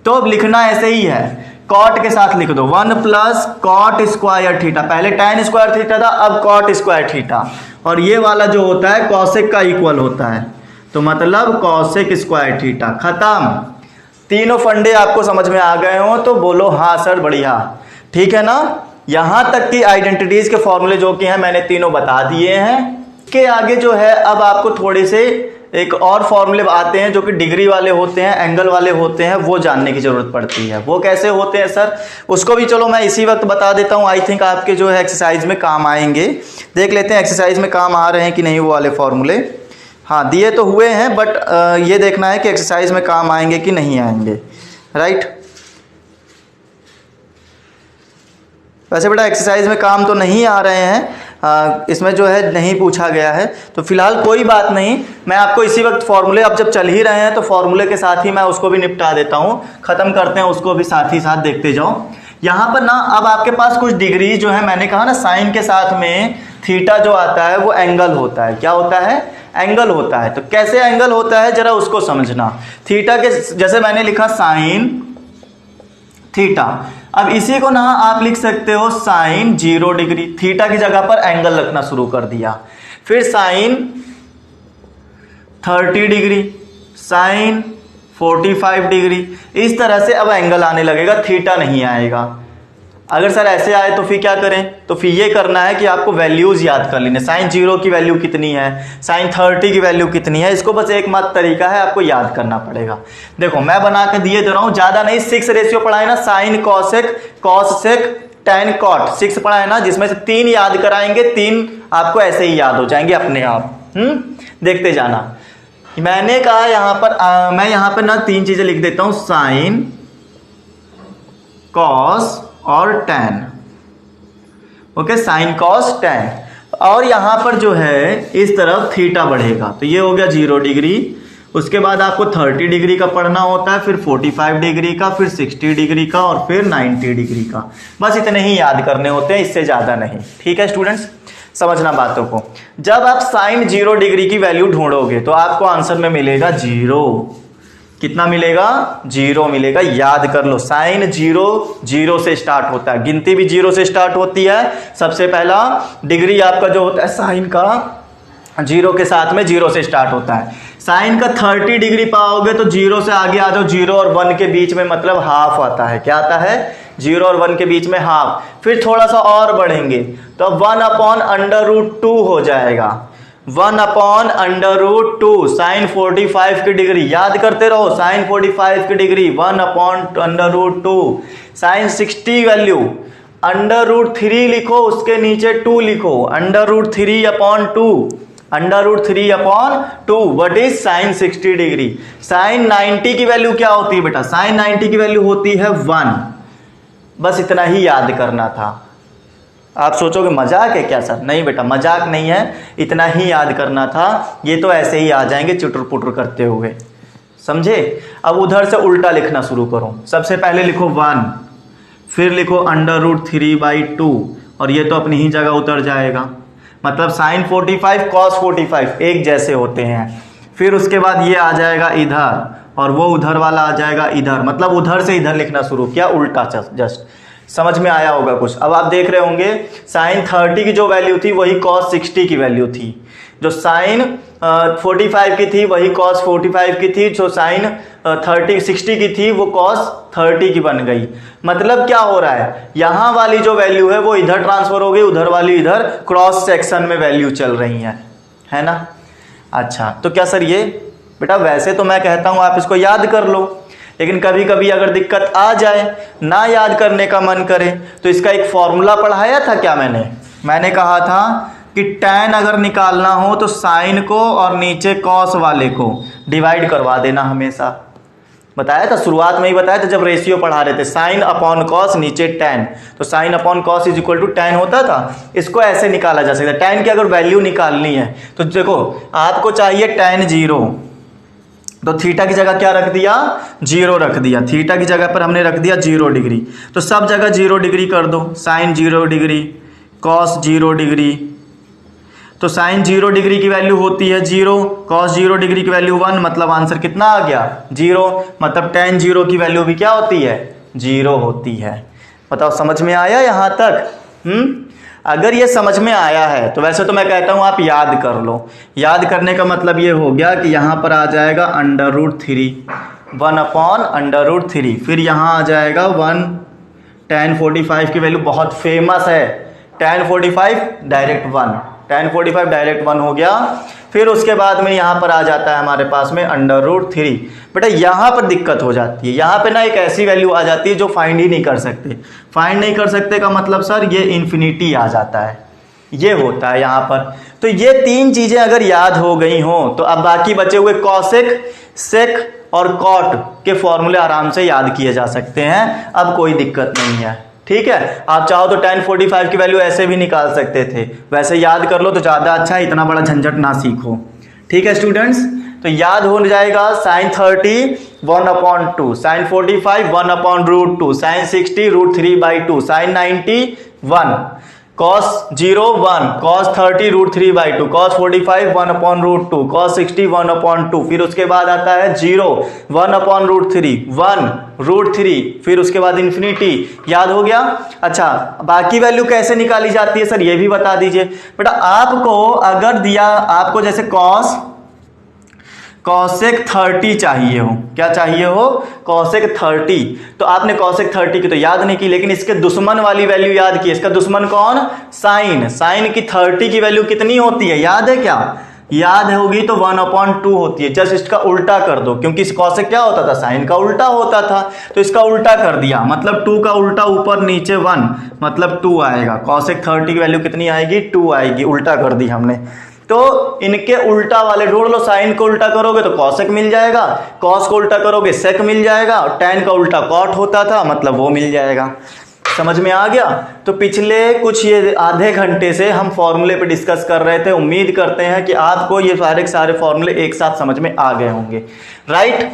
तो अब लिखना ऐसे ही है, कॉट के साथ लिख दो 1 प्लस कॉट स्क्वायर थीटा। पहले टैन स्क्वायर थीटा था, अब कॉट स्क्वायर थीटा, और ये वाला जो होता है कॉसेक का इक्वल होता है, तो मतलब कॉसेक स्क्वायर थीटा। खत्म। तीनों फंडे आपको समझ में आ गए हो तो बोलो हाँ सर, बढ़िया। ठीक है ना। यहां तक की आइडेंटिटीज के फॉर्मूले जो कि हैं मैंने तीनों बता दिए हैं। के आगे जो है अब आपको थोड़े से एक और फॉर्मूले आते हैं जो कि डिग्री वाले होते हैं, एंगल वाले होते हैं, वो जानने की जरूरत पड़ती है। वो कैसे होते हैं सर, उसको भी चलो मैं इसी वक्त बता देता हूँ। आई थिंक आपके जो है एक्सरसाइज में काम आएंगे। देख लेते हैं एक्सरसाइज में काम आ रहे हैं कि नहीं वो वाले फॉर्मूले। हाँ, दिए तो हुए हैं, बट ये देखना है कि एक्सरसाइज में काम आएंगे कि नहीं आएंगे। राइट। वैसे बेटा एक्सरसाइज में काम तो नहीं आ रहे हैं, इसमें जो है नहीं पूछा गया है, तो फिलहाल कोई बात नहीं। मैं आपको इसी वक्त फॉर्मूले, अब जब चल ही रहे हैं तो फॉर्मूले के साथ ही मैं उसको भी निपटा देता हूँ। ख़त्म करते हैं उसको भी, साथ ही साथ देखते जाओ। यहाँ पर ना अब आपके पास कुछ डिग्री जो है, मैंने कहा ना साइन के साथ में थीटा जो आता है वो एंगल होता है। क्या होता है? एंगल होता है। तो कैसे एंगल होता है जरा उसको समझना। थीटा के जैसे मैंने लिखा साइन थीटा, अब इसी को ना आप लिख सकते हो साइन 0 डिग्री। थीटा की जगह पर एंगल रखना शुरू कर दिया। फिर साइन 30 डिग्री, साइन 45 डिग्री, इस तरह से अब एंगल आने लगेगा, थीटा नहीं आएगा। अगर सर ऐसे आए तो फिर क्या करें? तो फिर ये करना है कि आपको वैल्यूज याद कर लेने। साइन 0 की वैल्यू कितनी है, साइन 30 की वैल्यू कितनी है, इसको बस एक मात्र तरीका है, आपको याद करना पड़ेगा। देखो मैं बना के दिए दे रहा हूँ, ज्यादा नहीं। 6 रेशियो पढ़ाए ना, sine cosec, cos sec, tan cot, 6 पढ़ाए ना, जिसमें से 3 याद कराएंगे। 3 आपको ऐसे ही याद हो जाएंगे अपने आप। देखते जाना। मैंने कहा यहाँ पर मैं यहाँ पर ना 3 चीजें लिख देता हूँ, साइन, कॉस और tan. Okay, sine cos tan. और यहां पर जो है इस तरफ थीटा बढ़ेगा, तो ये हो गया 0 डिग्री, उसके बाद आपको 30 डिग्री का पढ़ना होता है, फिर 45 डिग्री का, फिर 60 डिग्री का और फिर 90 डिग्री का। बस इतने ही याद करने होते हैं, इससे ज़्यादा नहीं। ठीक है स्टूडेंट्स, समझना बातों को। जब आप साइन 0 डिग्री की वैल्यू ढूंढोगे तो आपको आंसर में मिलेगा 0। कितना मिलेगा? 0 मिलेगा। याद कर लो, साइन 0 से स्टार्ट होता है, गिनती भी 0 से स्टार्ट होती है। सबसे पहला डिग्री आपका जो होता है साइन का 0 के साथ में 0 से स्टार्ट होता है। साइन का 30 डिग्री पाओगे तो 0 से आगे आ जाओ, 0 और 1 के बीच में मतलब हाफ आता है। क्या आता है? 0 और 1 के बीच में हाफ। फिर थोड़ा सा और बढ़ेंगे तो 1/√2 हो जाएगा। 1/√2 साइन 45 की डिग्री, याद करते रहो, साइन 45 की डिग्री 1/√2। साइन 60 वैल्यू √3 लिखो, उसके नीचे 2 लिखो, √3/2, √3/2 what is sine 60 degree. Sine 90 की वैल्यू क्या होती है बेटा? साइन 90 की वैल्यू होती है 1। बस इतना ही याद करना था। आप सोचोगे मजाक है क्या सर? नहीं बेटा, मजाक नहीं है, इतना ही याद करना था। ये तो ऐसे ही आ जाएंगे चुटर पुटर करते हुए, समझे? अब उधर से उल्टा लिखना शुरू करो। सबसे पहले लिखो 1, फिर लिखो √3/2 और ये तो अपनी ही जगह उतर जाएगा। मतलब साइन 45 कॉस 45 एक जैसे होते हैं। फिर उसके बाद ये आ जाएगा इधर और वो उधर वाला आ जाएगा इधर, मतलब उधर से इधर लिखना शुरू किया, उल्टा। जस्ट समझ में आया होगा कुछ। अब आप देख रहे होंगे साइन 30 की जो वैल्यू थी वही कॉस 60 की वैल्यू थी, जो साइन 45 की थी वही कॉस 45 की थी, जो साइन 60 की थी वो कॉस 30 की बन गई। मतलब क्या हो रहा है, यहाँ वाली जो वैल्यू है वो इधर ट्रांसफर हो गई, उधर वाली इधर, क्रॉस सेक्शन में वैल्यू चल रही है ना। अच्छा, तो क्या सर ये बेटा, वैसे तो मैं कहता हूँ आप इसको याद कर लो, लेकिन कभी कभी अगर दिक्कत आ जाए, ना याद करने का मन करे, तो इसका एक फॉर्मूला पढ़ाया था क्या मैंने कहा था कि tan अगर निकालना हो तो साइन को और नीचे कॉस वाले को डिवाइड करवा देना हमेशा। बताया था, शुरुआत में ही बताया था जब रेशियो पढ़ा रहे थे, साइन अपॉन कॉस नीचे tan, तो sine upon cos is equal to tan होता था। इसको ऐसे निकाला जा सकता है। tan की अगर वैल्यू निकालनी है तो देखो, आपको चाहिए tan 0, तो थीटा की जगह क्या रख दिया? 0 रख दिया। थीटा की जगह पर हमने रख दिया 0 डिग्री, तो सब जगह 0 डिग्री कर दो। साइन 0 डिग्री, कॉस 0 डिग्री, तो साइन 0 डिग्री की वैल्यू होती है 0, कॉस 0 डिग्री की वैल्यू 1, मतलब आंसर कितना आ गया? 0। मतलब tan 0 की वैल्यू भी क्या होती है? 0 होती है। बताओ, समझ में आया यहाँ तक? अगर ये समझ में आया है तो वैसे तो मैं कहता हूँ आप याद कर लो। याद करने का मतलब ये हो गया कि यहाँ पर आ जाएगा √3, 1/√3, फिर यहाँ आ जाएगा 1। tan 45 की वैल्यू बहुत फेमस है, tan 45 डायरेक्ट 1, tan 45 डायरेक्ट 1 हो गया। फिर उसके बाद में यहाँ पर आ जाता है हमारे पास में √3। बेटा यहाँ पर दिक्कत हो जाती है, यहाँ पे ना एक ऐसी वैल्यू आ जाती है जो फाइंड ही नहीं कर सकते। फाइंड नहीं कर सकते का मतलब सर ये इन्फिनिटी आ जाता है, ये होता है यहाँ पर। तो ये 3 चीज़ें अगर याद हो गई हों तो अब बाकी बचे हुए कॉसेक, सेक और कॉट के फॉर्मूले आराम से याद किए जा सकते हैं। अब कोई दिक्कत नहीं है, ठीक है। आप चाहो तो tan 45 की वैल्यू ऐसे भी निकाल सकते थे, वैसे याद कर लो तो ज़्यादा अच्छा है, इतना बड़ा झंझट ना सीखो। ठीक है स्टूडेंट्स, तो याद हो जाएगा sine 30 1/2, sine 45 1/√2, sine 60 √3/2, sine 90 1, cos 0 1, cos 30 √3/2, cos 45 1/√2, cos 60 1/2, फिर उसके बाद आता है 0 1/√3, 1 √3, फिर उसके बाद इन्फिनिटी। याद हो गया? अच्छा, बाकी वैल्यू कैसे निकाली जाती है सर ये भी बता दीजिए। बेटा आपको अगर दिया, आपको जैसे cosec 30 चाहिए हो, क्या चाहिए हो? cosec 30, तो आपने cosec 30 की तो याद नहीं की, लेकिन इसके दुश्मन वाली वैल्यू याद की। इसका दुश्मन कौन? साइन। साइन की 30 की वैल्यू कितनी होती है, याद है क्या? याद होगी तो 1/2 होती है। जस्ट इसका उल्टा कर दो, क्योंकि cosec क्या होता था? साइन का उल्टा होता था, तो इसका उल्टा कर दिया, मतलब 2 का उल्टा ऊपर नीचे 1, मतलब 2 आएगा। cosec 30 की वैल्यू कितनी आएगी? 2 आएगी। उल्टा कर दी हमने। तो इनके उल्टा वाले ढूंढ लो। साइन को उल्टा करोगे तो कॉसेक मिल जाएगा, कॉस को उल्टा करोगे सेक मिल जाएगा, और tan का उल्टा कॉट होता था, मतलब वो मिल जाएगा। समझ में आ गया? तो पिछले कुछ ये आधे घंटे से हम फॉर्मूले पे डिस्कस कर रहे थे। उम्मीद करते हैं कि आपको ये सारे के सारे फॉर्मूले एक साथ समझ में आ गए होंगे, राइट।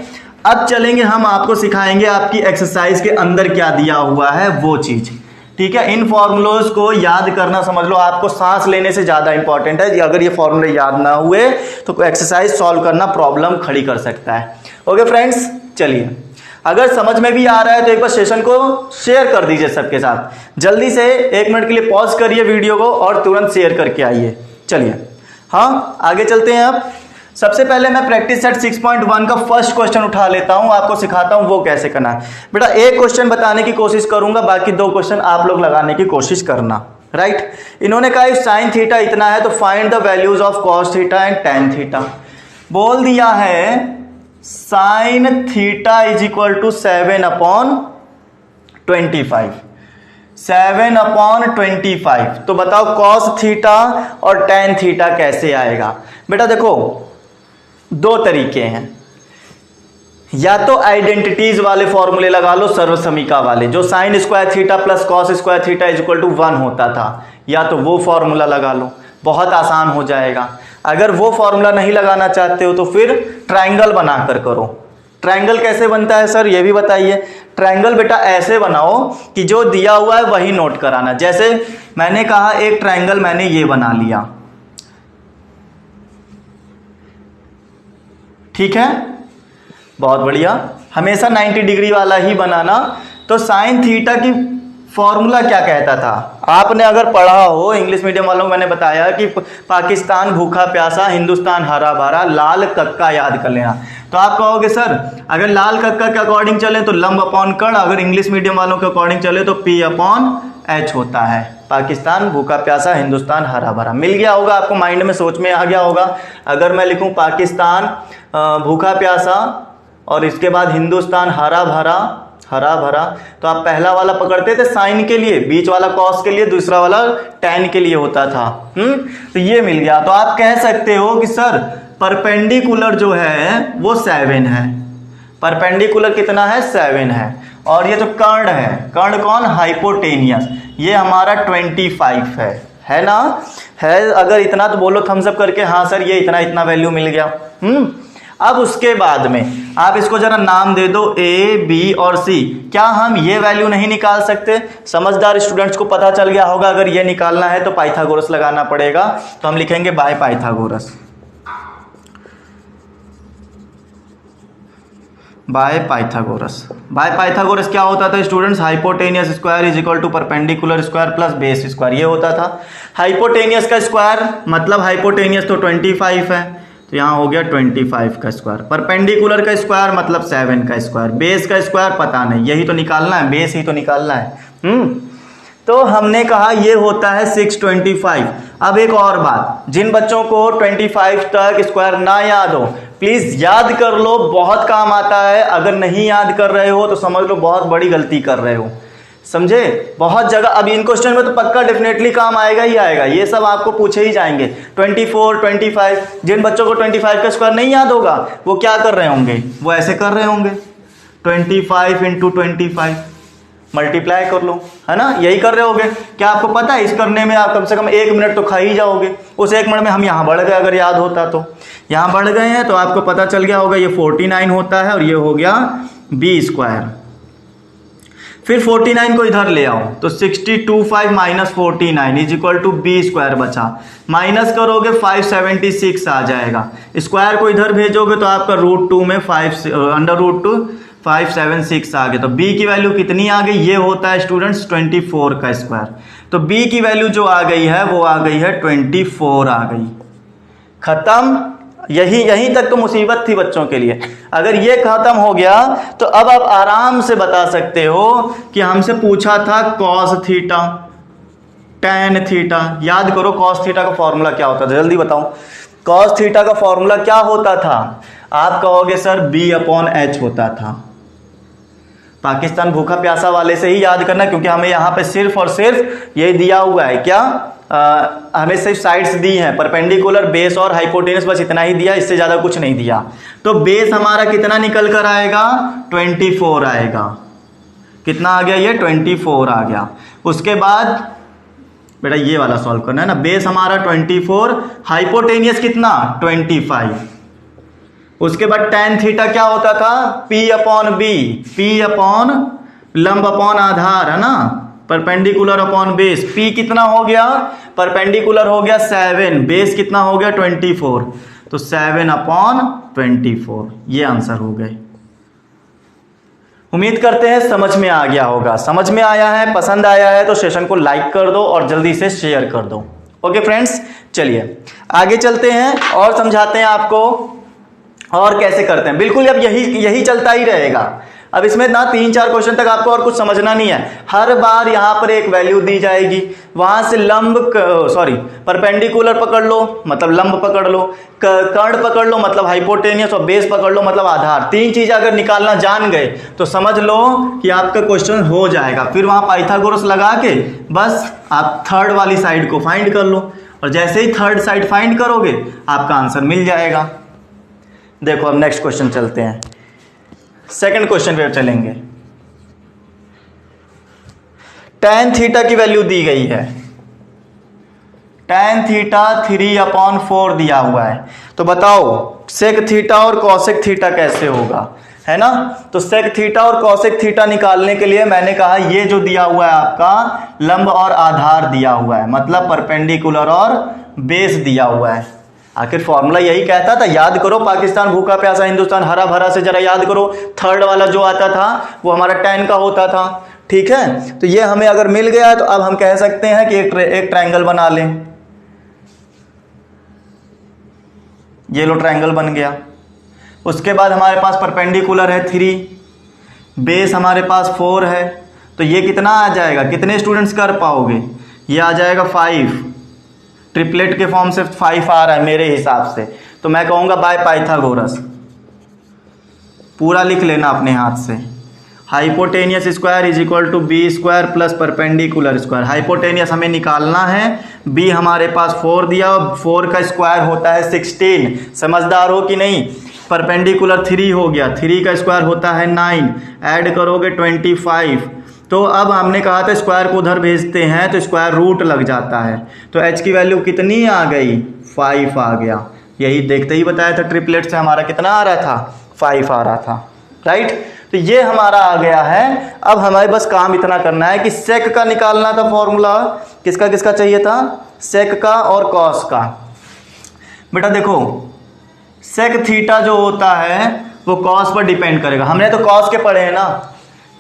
अब चलेंगे, हम आपको सिखाएंगे आपकी एक्सरसाइज के अंदर क्या दिया हुआ है वो चीज, ठीक है। इन फॉर्मूलोज को याद करना समझ लो आपको सांस लेने से ज्यादा इंपॉर्टेंट है। अगर ये फॉर्मूले याद ना हुए तो एक्सरसाइज सॉल्व करना प्रॉब्लम खड़ी कर सकता है। ओके फ्रेंड्स, चलिए, अगर समझ में भी आ रहा है तो एक बार सेशन को शेयर कर दीजिए सबके साथ। जल्दी से 1 मिनट के लिए पॉज करिए वीडियो को और तुरंत शेयर करके आइए। चलिए, हाँ आगे चलते हैं। अब सबसे पहले मैं प्रैक्टिस सेट 6.1 का फर्स्ट क्वेश्चन उठा लेता हूं, आपको सिखाता हूं वो कैसे करना है। बेटा एक क्वेश्चन बताने की कोशिश करूंगा, बाकी 2 क्वेश्चन आप लोग लगाने की कोशिश करना, राइट। इन्होंने कहा साइन थीटा इतना है तो find the values of cos theta and tan theta. बोल दिया है sine theta is equal to 7/25, 7/25। तो बताओ कॉस थीटा और टेन थीटा कैसे आएगा। बेटा देखो 2 तरीके हैं, या तो आइडेंटिटीज वाले फॉर्मूले लगा लो, सर्वसमीका वाले, जो sine square theta plus cos square theta is equal to 1 होता था, या तो वो फॉर्मूला लगा लो, बहुत आसान हो जाएगा। अगर वो फॉर्मूला नहीं लगाना चाहते हो तो फिर ट्रायंगल बनाकर करो। ट्रायंगल कैसे बनता है सर, ये भी बताइए। ट्रायंगल बेटा ऐसे बनाओ कि जो दिया हुआ है वही नोट कराना। जैसे मैंने कहा एक ट्रायंगल मैंने ये बना लिया, ठीक है, बहुत बढ़िया। हमेशा 90 डिग्री वाला ही बनाना। तो साइन थीटा की फॉर्मूला क्या कहता था, आपने अगर पढ़ा हो इंग्लिश मीडियम वालों को, मैंने बताया कि पाकिस्तान भूखा प्यासा, हिंदुस्तान हरा भरा, लाल कक्का याद कर लेना। तो आप कहोगे सर अगर लाल कक्का के अकॉर्डिंग चले तो लंब अपॉन कर्ण, अगर इंग्लिश मीडियम वालों के अकॉर्डिंग चले तो P/H होता है। पाकिस्तान भूखा प्यासा, हिंदुस्तान हरा भरा, मिल गया होगा आपको, माइंड में सोच में आ गया होगा। अगर मैं लिखूं पाकिस्तान भूखा प्यासा और इसके बाद हिंदुस्तान हरा भरा, हरा भरा, तो आप पहला वाला पकड़ते थे साइन के लिए, बीच वाला कॉस के लिए, दूसरा वाला टैन के लिए होता था। तो ये मिल गया। तो आप कह सकते हो कि सर परपेंडिकुलर जो है वो 7 है। परपेंडिकुलर कितना है, 7 है। और ये जो कर्ण है, कर्ण कौन, हाइपोटेनियस, ये हमारा 25 है ना, है। अगर इतना तो बोलो थम्स अप करके, हाँ सर ये इतना इतना वैल्यू मिल गया। अब उसके बाद में आप इसको जरा नाम दे दो A, B और C। क्या हम ये वैल्यू नहीं निकाल सकते? समझदार स्टूडेंट्स को पता चल गया होगा, अगर ये निकालना है तो पाइथागोरस लगाना पड़ेगा। तो हम लिखेंगे by Pythagoras, by Pythagoras. By Pythagoras क्या होता था students, hypotenuse square is equal to perpendicular square plus base square, ये होता था। हाइपोटेनियस का स्क्वायर मतलब हाइपोटेनियस तो 25 है, तो यहाँ हो गया 25 का स्क्वायर। परपेंडिकुलर का स्क्वायर मतलब 7 का स्क्वायर। बेस का स्क्वायर पता नहीं, यही तो निकालना है, बेस ही तो निकालना है। तो हमने कहा ये होता है 625। अब एक और बात, जिन बच्चों को 25 तक स्क्वायर ना याद हो प्लीज याद कर लो, बहुत काम आता है। अगर नहीं याद कर रहे हो तो समझ लो बहुत बड़ी गलती कर रहे हो, समझे। बहुत जगह अब इन क्वेश्चन में तो पक्का डेफिनेटली काम आएगा ही आएगा, ये सब आपको पूछे ही जाएंगे। 24, 25, जिन बच्चों को 25 का स्क्वायर नहीं याद होगा वो क्या कर रहे होंगे, वो ऐसे कर रहे होंगे 25 × 25 मल्टीप्लाई कर लो, है ना, यही कर रहे होगे। क्या आपको पता है इस करने में आप कम से कम 1 मिनट तो खा ही जाओगे। उस 1 मिनट में हम यहाँ बढ़ गए, अगर याद होता तो यहाँ बढ़ गए हैं तो आपको पता चल गया होगा ये 49 होता है और ये हो गया B स्क्वायर। फिर 49 को इधर ले आओ तो 625 minus 49 is equal to B square बचा। माइनस करोगे 576 आ जाएगा। स्क्वायर को इधर भेजोगे तो आपका √2 में √2 576 आ गया। तो B की वैल्यू कितनी आ गई, ये होता है स्टूडेंट्स 24 का स्क्वायर। तो B की वैल्यू जो आ गई है वो आ गई है 24 आ गई। खत्म। यहीं तक तो मुसीबत थी बच्चों के लिए। अगर ये खत्म हो गया तो अब आप आराम से बता सकते हो कि हमसे पूछा था कॉस थीटा टेन थीटा। याद करो कॉस थीटा का फॉर्मूला क्या होता था, जल्दी बताओ। कॉस थीटा का फॉर्मूला क्या होता था? आप कहोगे सर B/H होता था। पाकिस्तान भूखा प्यासा वाले से ही याद करना, क्योंकि हमें यहाँ पे सिर्फ और सिर्फ ये दिया हुआ है। क्या हमें सिर्फ साइड्स दी हैं, परपेंडिकुलर, बेस और हाइपोटेनस, बस इतना ही दिया, इससे ज्यादा कुछ नहीं दिया। तो बेस हमारा कितना निकल कर आएगा, 24 आएगा। कितना आ गया, ये 24 आ गया। उसके बाद बेटा ये वाला सॉल्व करना है ना, बेस हमारा 24, हाइपोटेनियस कितना 25। उसके बाद tan थीटा क्या होता था, P upon B, P upon लंब अपॉन आधार, है ना, परपेंडिकुलर अपॉन बेस। P कितना हो गया, परपेंडिकुलर हो गया 7, बेस कितना हो गया 24, तो 7 अपॉन 24, ये आंसर हो गए। उम्मीद करते हैं समझ में आ गया होगा। समझ में आया है, पसंद आया है तो सेशन को लाइक कर दो और जल्दी से शेयर कर दो। ओके फ्रेंड्स, चलिए आगे चलते हैं और समझाते हैं आपको और कैसे करते हैं। बिल्कुल अब यही चलता ही रहेगा। अब इसमें ना 3-4 क्वेश्चन तक आपको और कुछ समझना नहीं है। हर बार यहां पर एक वैल्यू दी जाएगी, वहां से परपेंडिकुलर पकड़ लो मतलब लंब पकड़ लो, कर्ण पकड़ लो मतलब हाइपोटेनियस, और बेस पकड़ लो मतलब आधार। 3 चीज अगर निकालना जान गए तो समझ लो कि आपका क्वेश्चन हो जाएगा। फिर वहां पाइथागोरस लगा के बस आप थर्ड वाली साइड को फाइंड कर लो, और जैसे ही थर्ड साइड फाइंड करोगे आपका आंसर मिल जाएगा। देखो अब नेक्स्ट क्वेश्चन चलते हैं, सेकंड क्वेश्चन पे चलेंगे। tan थीटा की वैल्यू दी गई है, tan थीटा 3/4 दिया हुआ है। तो बताओ sec थीटा और cosec थीटा कैसे होगा, है ना। तो sec थीटा और cosec थीटा निकालने के लिए मैंने कहा ये जो दिया हुआ है आपका लंब और आधार दिया हुआ है, मतलब परपेंडिकुलर और बेस दिया हुआ है। आखिर फॉर्मूला यही कहता था, याद करो, पाकिस्तान भूखा प्यासा हिंदुस्तान हरा भरा से जरा याद करो। थर्ड वाला जो आता था वो हमारा tan का होता था, ठीक है। तो ये हमें अगर मिल गया तो अब हम कह सकते हैं कि एक ट्रायंगल बना लें। ये लो ट्रायंगल बन गया। उसके बाद हमारे पास परपेंडिकुलर है 3, बेस हमारे पास 4 है, तो ये कितना आ जाएगा, कितने स्टूडेंट्स कर पाओगे, ये आ जाएगा 5। ट्रिपलेट के फॉर्म से 5 आ रहा है मेरे हिसाब से, तो मैं कहूँगा बाय पाइथागोरस। पूरा लिख लेना अपने हाथ से, hypotenuse square is equal to B square plus perpendicular square. Hypotenuse हमें निकालना है, बी हमारे पास 4 दिया, 4 का स्क्वायर होता है 16, समझदार हो कि नहीं। परपेंडिकुलर 3 हो गया, 3 का स्क्वायर होता है 9, ऐड करोगे 25। तो अब हमने कहा था स्क्वायर को उधर भेजते हैं तो स्क्वायर रूट लग जाता है, तो h की वैल्यू कितनी आ गई, 5 आ गया। यही देखते ही बताया था, ट्रिपलेट से हमारा कितना आ रहा था, 5 आ रहा था, राइट। तो ये हमारा आ गया है। अब हमें बस काम इतना करना है कि सेक का निकालना था फॉर्मूला, किसका किसका चाहिए था, सेक का और कॉस का। बेटा देखो सेक थीटा जो होता है वो कॉस पर डिपेंड करेगा। हमने तो कॉस के पढ़े हैं ना,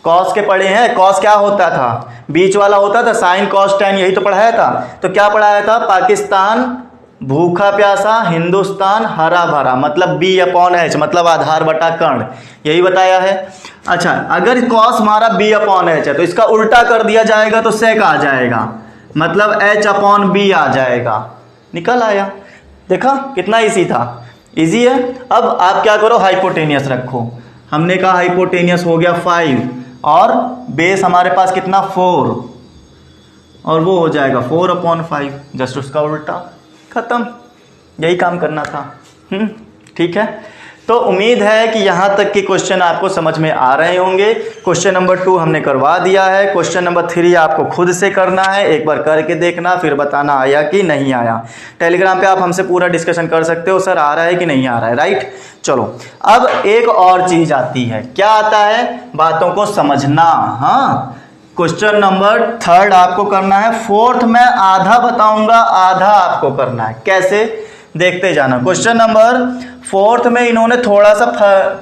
कॉस के पढ़े हैं। कॉस क्या होता था, बीच वाला होता था, साइन कॉस टैन, यही तो पढ़ाया था। तो क्या पढ़ाया था, पाकिस्तान भूखा प्यासा हिंदुस्तान हरा भरा, मतलब B/H मतलब आधार बटा कर्ण, यही बताया है। अच्छा, अगर कॉस हमारा B/H है तो इसका उल्टा कर दिया जाएगा तो सेक आ जाएगा, मतलब H/B आ जाएगा। निकल आया, देखा कितना इजी था, इजी है। अब आप क्या करो, हाइपोटेनियस रखो। हमने कहा हाइपोटेनियस हो गया 5 और बेस हमारे पास कितना 4, और वो हो जाएगा 4/5, जस्ट उसका उल्टा, खत्म। यही काम करना था। ठीक है। तो उम्मीद है कि यहाँ तक के क्वेश्चन आपको समझ में आ रहे होंगे। क्वेश्चन नंबर 2 हमने करवा दिया है, क्वेश्चन नंबर 3 आपको खुद से करना है, एक बार करके देखना फिर बताना आया कि नहीं आया। टेलीग्राम पे आप हमसे पूरा डिस्कशन कर सकते हो, सर आ रहा है कि नहीं आ रहा है, राइट। चलो अब एक और चीज आती है, क्या आता है, बातों को समझना। हाँ, क्वेश्चन नंबर 3 आपको करना है, 4th मैं आधा बताऊंगा, आधा आपको करना है। कैसे, देखते जाना। क्वेश्चन नंबर 4th में इन्होंने थोड़ा सा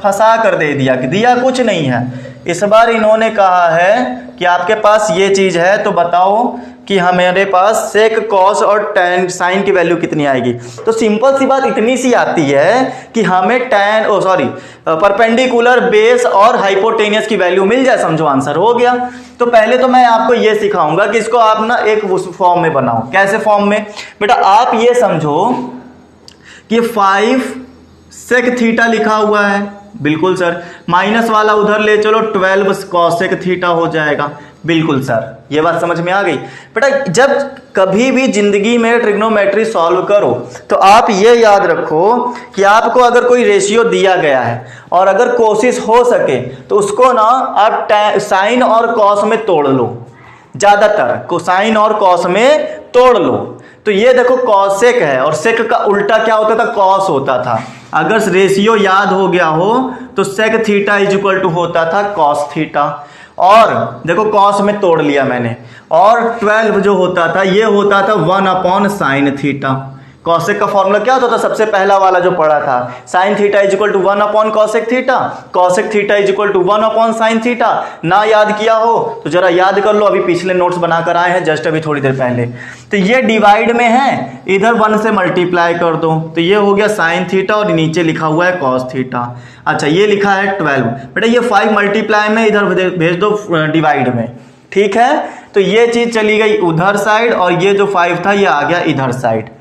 फंसा कर दे दिया कि दिया कुछ नहीं है। इस बार इन्होंने कहा है कि आपके पास ये चीज़ है तो बताओ कि हमारे पास सेक कॉस और टैन साइन की वैल्यू कितनी आएगी। तो सिंपल सी बात इतनी सी आती है कि हमें परपेंडिकुलर बेस और हाइपोटेनियस की वैल्यू मिल जाए, समझो आंसर हो गया। तो पहले तो मैं आपको ये सिखाऊंगा कि इसको आप ना एक उस फॉर्म में बनाओ। कैसे फॉर्म में, बेटा आप ये समझो कि 5 सेक थीटा लिखा हुआ है, बिल्कुल सर, माइनस वाला उधर ले चलो 12 कॉसेक थीटा हो जाएगा। बिल्कुल सर, ये बात समझ में आ गई। बेटा जब कभी भी जिंदगी में ट्रिग्नोमेट्री सॉल्व करो तो आप ये याद रखो कि आपको अगर कोई रेशियो दिया गया है और अगर कोशिश हो सके तो उसको ना आप साइन और कॉस में तोड़ लो, ज़्यादातर कोसाइन और कॉस में तोड़ लो। तो ये देखो कॉसेक है और सेक का उल्टा क्या होता था, कॉस होता था। अगर रेशियो याद हो गया हो तो sec theta is equal to होता था कॉस थीटा, और देखो कॉस में तोड़ लिया मैंने, और 12 जो होता था ये होता था 1/sin थीटा। कॉसेक का फॉर्मूला क्या होता था, सबसे पहला वाला जो पढ़ा था, sine theta is equal to 1/cosec theta, cosec theta is equal to 1/sin theta. ना याद किया हो तो जरा याद कर लो, अभी पिछले नोट्स बनाकर आए हैं जस्ट अभी थोड़ी देर पहले। तो ये डिवाइड में है, इधर 1 से मल्टीप्लाई कर दो तो ये हो गया साइन थीटा और नीचे लिखा हुआ है कॉस थीटा। अच्छा ये लिखा है 12, बेटा ये 5 मल्टीप्लाई में इधर भेज दो डिवाइड में, ठीक है। तो ये चीज चली गई उधर साइड और ये जो 5 था ये आ गया इधर साइड।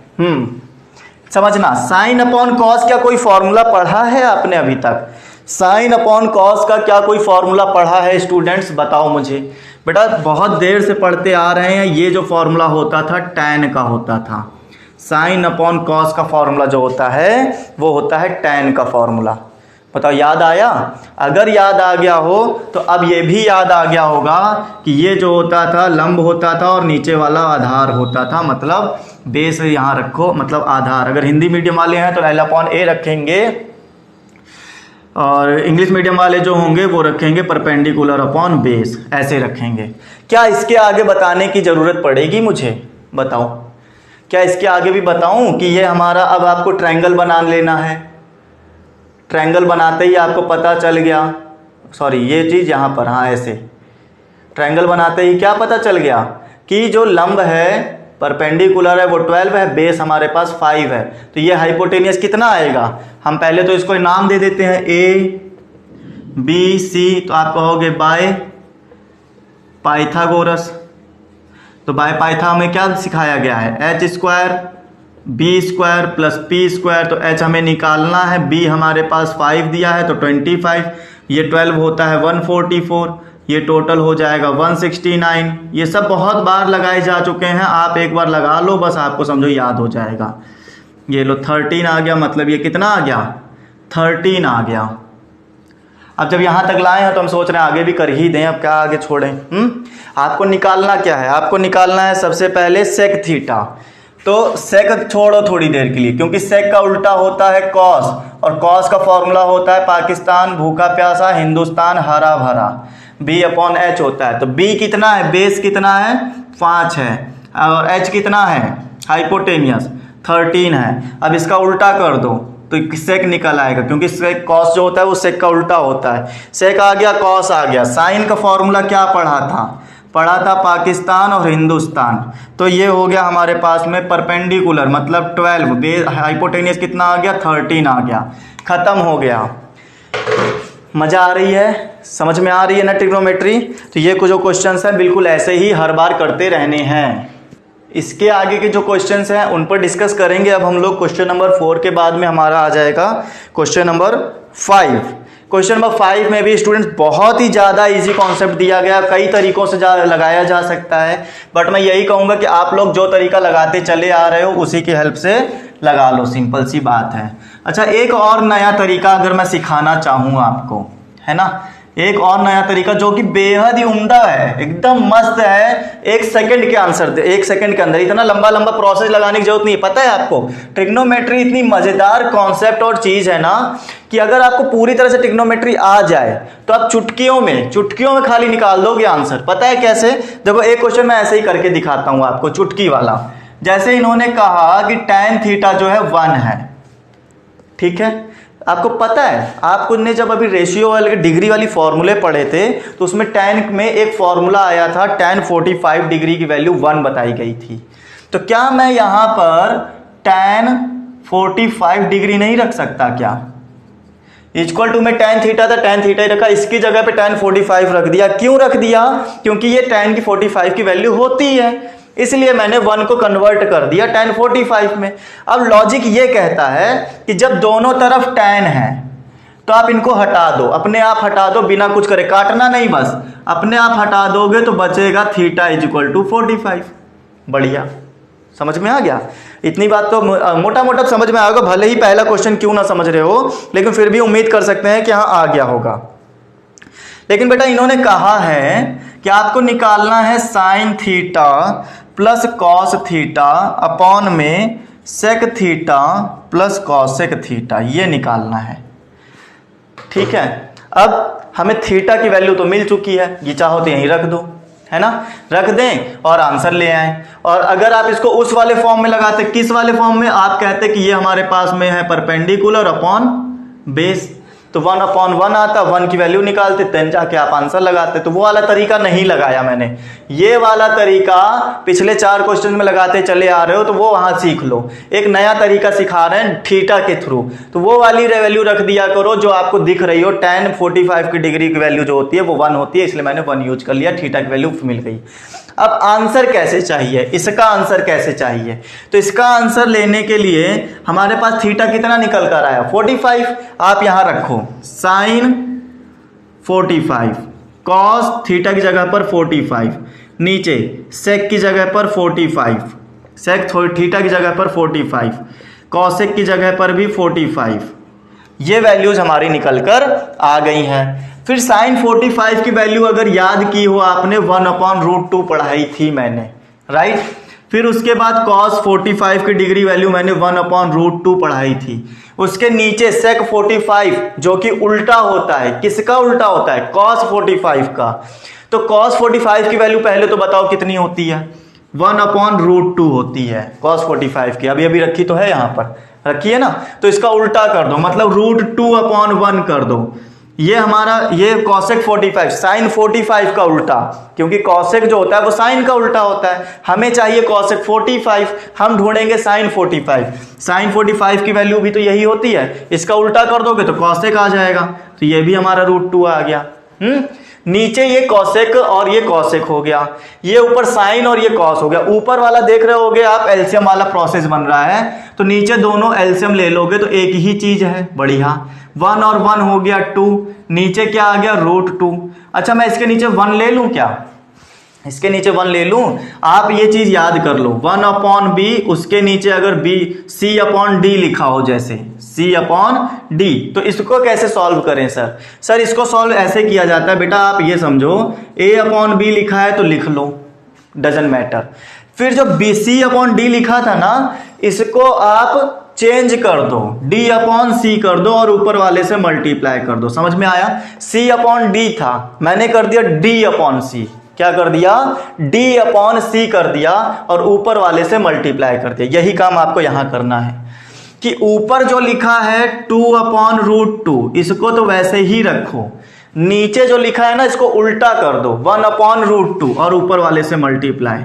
समझना, साइन अपॉन कॉस क्या कोई फॉर्मूला पढ़ा है आपने अभी तक? साइन अपॉन कॉस का क्या कोई फॉर्मूला पढ़ा है स्टूडेंट्स, बताओ मुझे। बेटा बहुत देर से पढ़ते आ रहे हैं, ये जो फॉर्मूला होता था tan का होता था। साइन अपॉन कॉस का फॉर्मूला जो होता है वो होता है tan का फॉर्मूला। बताओ याद आया? अगर याद आ गया हो तो अब ये भी याद आ गया होगा कि ये जो होता था लंब होता था और नीचे वाला आधार होता था, मतलब बेस यहाँ रखो, मतलब आधार। अगर हिंदी मीडियम वाले हैं तो l/a रखेंगे और इंग्लिश मीडियम वाले जो होंगे वो रखेंगे परपेंडिकुलर अपॉन बेस, ऐसे रखेंगे। क्या इसके आगे बताने की ज़रूरत पड़ेगी मुझे? बताओ, क्या इसके आगे भी बताऊं कि ये हमारा अब आपको ट्रायंगल बना लेना है? ट्रायंगल बनाते ही आपको पता चल गया, सॉरी ये चीज़ यहाँ पर, हाँ ऐसे ट्रायंगल बनाते ही क्या पता चल गया कि जो लंब है परपेंडिकुलर है वो 12 है, बेस हमारे पास 5 है। तो ये हाइपोटेनियस कितना आएगा? हम पहले तो इसको नाम दे देते हैं ABC, तो आप कहोगे बाय पाइथागोरस। तो बाय पाइथा में क्या सिखाया गया है, h² b² प्लस p²। तो h हमें निकालना है, b हमारे पास 5 दिया है तो 25, ये 12 होता है 144, ये टोटल हो जाएगा 169। ये सब बहुत बार लगाए जा चुके हैं, आप एक बार लगा लो बस, आपको समझो याद हो जाएगा। ये लो 13 आ गया, मतलब ये कितना आ गया, 13 आ गया। अब जब यहाँ तक लाए हैं तो हम सोच रहे हैं आगे भी कर ही दें, अब क्या आगे छोड़ें। आपको निकालना क्या है, आपको निकालना है सबसे पहले सेक थीटा। तो सेक छोड़ो थोड़ी देर के लिए, क्योंकि सेक का उल्टा होता है कॉस, और कॉस का फॉर्मूला होता है पाकिस्तान भूखा प्यासा, हिंदुस्तान हरा भरा, B/H होता है। तो B कितना है, बेस कितना है 5 है, और H कितना है हाइपोटेनियस 13 है। अब इसका उल्टा कर दो तो सेक निकल आएगा, क्योंकि सेक कॉस जो होता है वो सेक का उल्टा होता है। सेक आ गया, कॉस आ गया। साइन का फॉर्मूला क्या पढ़ा था पाकिस्तान और हिंदुस्तान। तो ये हो गया हमारे पास में परपेंडिकुलर, मतलब 12, बेस हाइपोटेनियस कितना आ गया 13 आ गया, खत्म हो गया। मज़ा आ रही है, समझ में आ रही है ना ट्रिग्नोमेट्री? तो ये कुछ जो क्वेश्चंस हैं बिल्कुल ऐसे ही हर बार करते रहने हैं। इसके आगे के जो क्वेश्चंस हैं उन पर डिस्कस करेंगे अब हम लोग। क्वेश्चन नंबर 4 के बाद में हमारा आ जाएगा क्वेश्चन नंबर 5। क्वेश्चन नंबर 5 में भी स्टूडेंट्स बहुत ही ज़्यादा इजी कॉन्सेप्ट दिया गया, कई तरीक़ों से लगाया जा सकता है, बट मैं यही कहूँगा कि आप लोग जो तरीका लगाते चले आ रहे हो उसी की हेल्प से लगा लो, सिंपल सी बात है। अच्छा एक और नया तरीका अगर मैं सिखाना चाहूँ आपको, है ना, एक और नया तरीका जो कि बेहद ही उम्दा है, एकदम मस्त है, 1 सेकंड के आंसर दे, 1 सेकंड के अंदर। इतना लंबा लंबा प्रोसेस लगाने की जरूरत नहीं है, पता है आपको। ट्रिग्नोमेट्री इतनी मज़ेदार कॉन्सेप्ट और चीज़ है ना कि अगर आपको पूरी तरह से ट्रिग्नोमेट्री आ जाए तो आप चुटकियों में खाली निकाल दोगे आंसर। पता है कैसे? देखो एक क्वेश्चन मैं ऐसे ही करके दिखाता हूँ आपको, चुटकी वाला। जैसे इन्होंने कहा कि tan थीटा जो है 1 है, ठीक है। आपको पता है, आपको ने जब अभी रेशियो वाले डिग्री वाली फॉर्मूले पढ़े थे तो उसमें tan में एक फॉर्मूला आया था, tan 45 डिग्री की वैल्यू 1 बताई गई थी। तो क्या मैं यहाँ पर tan 45 डिग्री नहीं रख सकता क्या? इक्वल टू में tan थीटा था, tan थीटा ही रखा, इसकी जगह पे tan 45 रख दिया। क्यों रख दिया? क्योंकि ये tan की 45 की वैल्यू होती है, इसलिए मैंने 1 को कन्वर्ट कर दिया tan 45 में। अब लॉजिक ये कहता है कि जब दोनों तरफ tan है तो आप इनको हटा दो, अपने आप हटा दो, बिना कुछ करे, काटना नहीं, बस अपने आप हटा दोगे तो बचेगा थीटा इज इक्वल टू 45। बढ़िया, समझ में आ गया। इतनी बात तो मोटा मोटा समझ में आएगा, भले ही पहला क्वेश्चन क्यों ना समझ रहे हो, लेकिन फिर भी उम्मीद कर सकते हैं कि हाँ आ गया होगा। लेकिन बेटा इन्होंने कहा है कि आपको निकालना है sine theta plus cos theta upon में sec theta plus cosec theta, ये निकालना है। ठीक है, अब हमें थीटा की वैल्यू तो मिल चुकी है, ये चाहो तो यहीं रख दो, है ना, रख दें और आंसर ले आए। और अगर आप इसको उस वाले फॉर्म में लगाते, किस वाले फॉर्म में, आप कहते कि ये हमारे पास में है परपेंडिकुलर अपॉन बेस, तो 1/1 आता, 1 की वैल्यू निकालते, देन जाके आप आंसर लगाते। तो वो वाला तरीका नहीं लगाया मैंने, ये वाला तरीका पिछले 4 क्वेश्चन में लगाते चले आ रहे हो, तो वो वहां सीख लो। एक नया तरीका सिखा रहे हैं थीटा के थ्रू, तो वो वाली वैल्यू रख दिया करो जो आपको दिख रही हो। tan 45 की डिग्री की वैल्यू जो होती है वो 1 होती है, इसलिए मैंने 1 यूज कर लिया, थीटा की वैल्यू मिल गई। अब आंसर कैसे चाहिए, इसका आंसर कैसे चाहिए, तो इसका आंसर लेने के लिए हमारे पास थीटा कितना निकल कर आया, 45। आप यहां रखो साइन 45, कॉस थीटा की जगह पर 45, नीचे सेक की जगह पर 45, सेक थीटा की जगह पर 45, कॉसेक की जगह पर भी 45। ये वैल्यूज हमारी निकल कर आ गई हैं। फिर साइन 45 की वैल्यू अगर याद की हो आपने, 1/√2 पढ़ाई थी मैंने, राइट। फिर उसके बाद cos 45 की डिग्री वैल्यू मैंने 1/√2 पढ़ाई थी। उसके नीचे sec 45 जो कि उल्टा होता है, किसका उल्टा होता है, cos 45 का। तो cos 45 की वैल्यू पहले तो बताओ कितनी होती है, 1/√2 होती है cos 45 की, अभी अभी रखी तो है, यहां पर रखी है ना। तो इसका उल्टा कर दो, मतलब √2/1 कर दो। ये हमारा, ये cosec 45, sin 45 का उल्टा, क्योंकि cosec जो होता है वो sin का उल्टा होता है। हमें चाहिए cosec 45, हम ढूंढेंगे sin 45। sin 45 की वैल्यू भी तो यही होती है, इसका उल्टा कर दोगे तो cosec आ जाएगा, तो ये भी हमारा √2 आ गया। नीचे ये cosec और ये cosec हो गया, ये ऊपर sin और ये cos हो गया। ऊपर वाला देख रहे होगे आप, एलसीएम वाला प्रोसेस बन रहा है, तो नीचे दोनों एलसीएम ले लोगे तो एक ही चीज है। बढ़िया, 1 और 1 हो गया 2, नीचे क्या आ गया √2। अच्छा, मैं इसके नीचे 1 ले लूं क्या, इसके नीचे 1 ले लूं। आप ये चीज याद कर लो, 1/b, उसके नीचे अगर b c/d लिखा हो, जैसे c/d, तो इसको कैसे सॉल्व करें सर इसको सॉल्व ऐसे किया जाता है बेटा, आप ये समझो, a/b लिखा है तो लिख लो, डजंट मैटर। फिर जो c/d लिखा था ना, इसको आप चेंज कर दो, d/c कर दो और ऊपर वाले से मल्टीप्लाई कर दो। समझ में आया, c/d था, मैंने कर दिया d/c, क्या कर दिया, d/c कर दिया और ऊपर वाले से मल्टीप्लाई कर दिया। यही काम आपको यहां करना है कि ऊपर जो लिखा है 2/√2, इसको तो वैसे ही रखो, नीचे जो लिखा है ना इसको उल्टा कर दो, 1/√2 और ऊपर वाले से मल्टीप्लाई।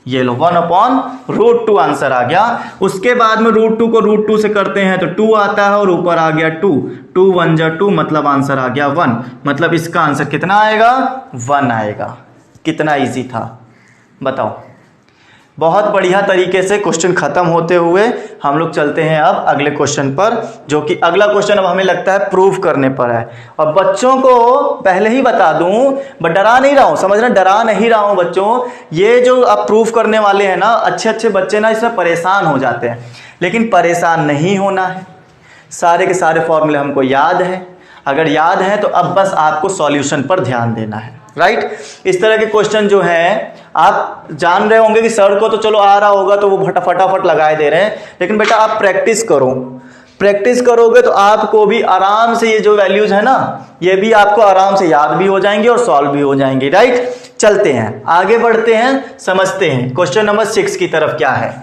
ये लो 1/√2 आंसर आ गया। उसके बाद में √2 को √2 से करते हैं तो 2 आता है और ऊपर आ गया 2, 2 1 जा 2, मतलब आंसर आ गया 1। मतलब इसका आंसर कितना आएगा, 1 आएगा। कितना इजी था बताओ। बहुत बढ़िया तरीके से क्वेश्चन खत्म होते हुए हम लोग चलते हैं अब अगले क्वेश्चन पर, जो कि अगला क्वेश्चन अब हमें लगता है प्रूफ करने पर है। और बच्चों को पहले ही बता दूं, बट डरा नहीं रहा हूं, समझना, डरा नहीं रहा हूं बच्चों। ये जो अब प्रूफ करने वाले हैं ना, अच्छे अच्छे बच्चे ना इसमें परेशान हो जाते हैं, लेकिन परेशान नहीं होना है। सारे के सारे फॉर्मूले हमको याद है, अगर याद है तो अब बस आपको सॉल्यूशन पर ध्यान देना है, राइट। इस तरह के क्वेश्चन जो है आप जान रहे होंगे कि सर को तो चलो आ रहा होगा तो वो फटाफट लगाए दे रहे हैं, लेकिन बेटा आप प्रैक्टिस करो, प्रैक्टिस करोगे तो आपको भी आराम से ये जो वैल्यूज है ना, ये भी आपको आराम से याद भी हो जाएंगे और सॉल्व भी हो जाएंगे, राइट। चलते हैं आगे बढ़ते हैं, समझते हैं क्वेश्चन नंबर 6 की तरफ क्या है।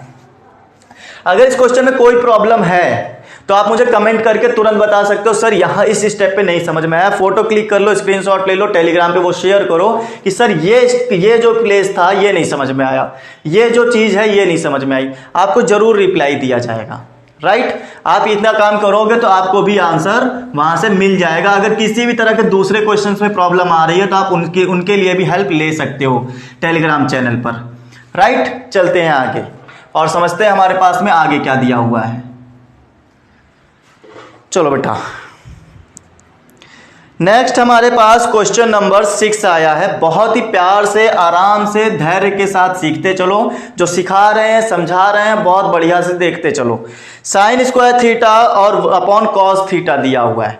अगर इस क्वेश्चन में कोई प्रॉब्लम है तो आप मुझे कमेंट करके तुरंत बता सकते हो, सर यहाँ इस स्टेप पे नहीं समझ में आया। फोटो क्लिक कर लो, स्क्रीनशॉट ले लो, टेलीग्राम पे वो शेयर करो कि सर ये जो प्लेस था ये नहीं समझ में आया, ये जो चीज़ है ये नहीं समझ में आई। आपको जरूर रिप्लाई दिया जाएगा, राइट। आप इतना काम करोगे तो आपको भी आंसर वहां से मिल जाएगा। अगर किसी भी तरह के दूसरे क्वेश्चन में प्रॉब्लम आ रही है तो आप उनके लिए भी हेल्प ले सकते हो टेलीग्राम चैनल पर, राइट। चलते हैं आगे और समझते हैं हमारे पास में आगे क्या दिया हुआ है। चलो बेटा नेक्स्ट हमारे पास क्वेश्चन नंबर 6 आया है। बहुत ही प्यार से, आराम से, धैर्य के साथ सीखते चलो। जो सिखा रहे हैं, समझा रहे हैं, बहुत बढ़िया से देखते चलो। साइन स्क्वायर थीटा और अपॉन कॉस थीटा दिया हुआ है।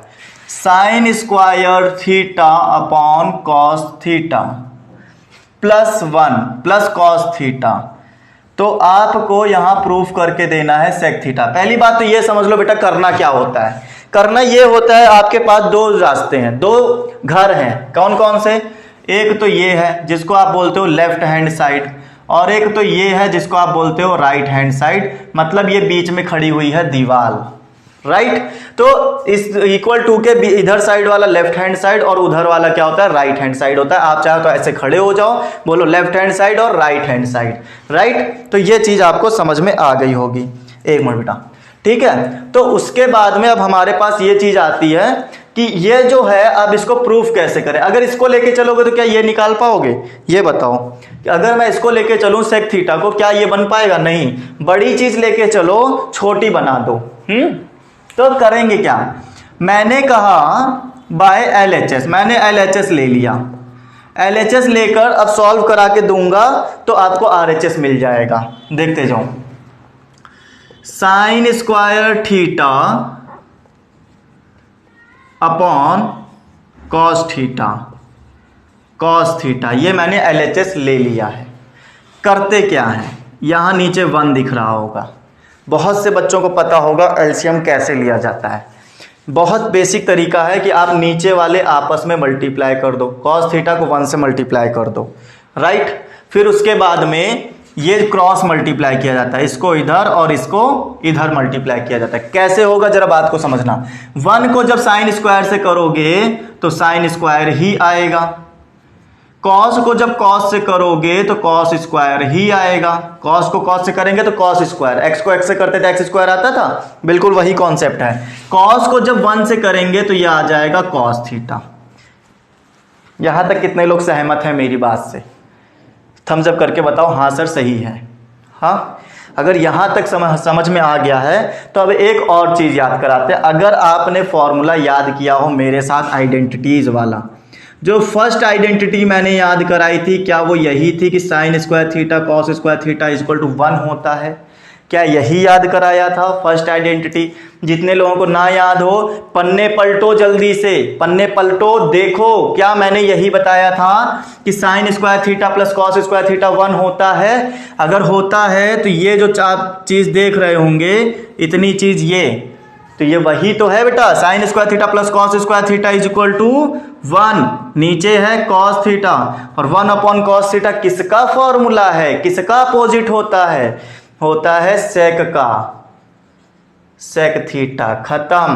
Sign square theta upon cos theta +1 plus cos theta. तो आपको यहां प्रूफ करके देना है सेक थीटा। पहली बात तो ये समझ लो बेटा, करना क्या होता है। करना ये होता है, आपके पास दो रास्ते हैं, दो घर हैं। कौन कौन से? एक तो ये है जिसको आप बोलते हो लेफ्ट हैंड साइड, और एक तो ये है जिसको आप बोलते हो राइट हैंड साइड। मतलब ये बीच में खड़ी हुई है दीवार, राइट। तो इस इक्वल टू के इधर साइड वाला लेफ्ट हैंड साइड और उधर वाला क्या होता है? राइट हैंड साइड होता है। आप चाहो तो ऐसे खड़े हो जाओ, बोलो लेफ्ट हैंड साइड और राइट हैंड साइड, राइट। तो ये चीज आपको समझ में आ गई होगी। एक मिनट बेटा, ठीक है। तो उसके बाद में अब हमारे पास ये चीज आती है कि ये जो है, अब इसको प्रूफ कैसे करें। अगर इसको लेके चलोगे तो क्या ये निकाल पाओगे? ये बताओ कि अगर मैं इसको लेके चलूं सेक थीटा को, क्या ये बन पाएगा? नहीं। बड़ी चीज लेके चलो, छोटी बना दो। तो अब करेंगे क्या? मैंने कहा बाय LHS, मैंने LHS ले लिया। LHS लेकर अब सॉल्व करा के दूंगा तो आपको RHS मिल जाएगा। देखते जाओ। Sign square theta upon cos theta, cos theta, ये मैंने LHS ले लिया है। करते क्या है? यहां नीचे 1 दिख रहा होगा। बहुत से बच्चों को पता होगा एलसीएम कैसे लिया जाता है। बहुत बेसिक तरीका है कि आप नीचे वाले आपस में मल्टीप्लाई कर दो। कॉस थीटा को 1 से मल्टीप्लाई कर दो, राइट। फिर उसके बाद में ये क्रॉस मल्टीप्लाई किया जाता है, इसको इधर और इसको इधर मल्टीप्लाई किया जाता है। कैसे होगा जरा बात को समझना। 1 को जब साइन स्क्वायर से करोगे तो साइन स्क्वायर ही आएगा। कॉस को जब कॉस से करोगे तो कॉस स्क्वायर ही आएगा। कॉस को कॉस से करेंगे तो कॉस स्क्वायर। एक्स को एक्स से करते थे एक्स स्क्वायर आता था, बिल्कुल वही कॉन्सेप्ट है। कॉस को जब 1 से करेंगे तो यह आ जाएगा कॉस थीटा। यहां तक कितने लोग सहमत हैं मेरी बात से? थम्स अप करके बताओ हाँ सर सही है। हाँ, अगर यहां तक समझ में आ गया है तो अब एक और चीज याद कराते हैं। अगर आपने फॉर्मूला याद किया हो मेरे साथ आइडेंटिटीज वाला, जो फर्स्ट आइडेंटिटी मैंने याद कराई थी, क्या वो यही थी कि sine square theta cos square theta equal to 1 होता है? क्या यही याद कराया था फर्स्ट आइडेंटिटी? जितने लोगों को ना याद हो पन्ने पलटो, जल्दी से पन्ने पलटो, देखो क्या मैंने यही बताया था कि sine square theta plus cos square theta 1 होता है। अगर होता है तो ये जो आप चीज देख रहे होंगे, इतनी चीज, ये तो ये वही तो है बेटा। Sine square theta plus cos square theta is equal to 1। नीचे है कॉस थीटा और 1 अपॉन कॉस थीटा किसका फॉर्मूला है? किसका अपोजिट होता है? होता है सेक का। Sec theta. खत्म,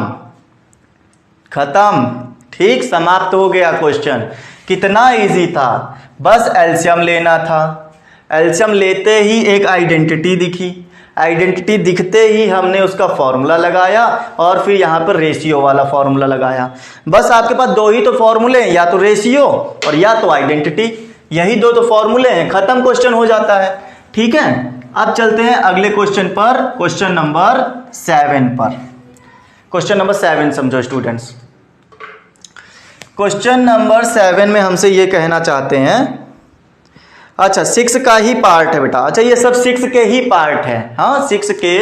खत्म, ठीक, समाप्त हो गया क्वेश्चन। कितना इजी था, बस एलसीएम लेना था। एलसीएम लेते ही एक आइडेंटिटी दिखी, आइडेंटिटी दिखते ही हमने उसका फॉर्मूला लगाया और फिर यहां पर रेशियो वाला फॉर्मूला लगाया। बस आपके पास दो ही तो फॉर्मूले हैं, या तो रेशियो और या तो आइडेंटिटी। यही दो तो फॉर्मूले हैं, खत्म, क्वेश्चन हो जाता है। ठीक है, अब चलते हैं अगले क्वेश्चन पर, क्वेश्चन नंबर 7 पर। क्वेश्चन नंबर 7 समझो स्टूडेंट्स। क्वेश्चन नंबर 7 में हमसे ये कहना चाहते हैं, अच्छा 6 का ही पार्ट है बेटा। अच्छा ये सब 6 के ही पार्ट है, हाँ 6 के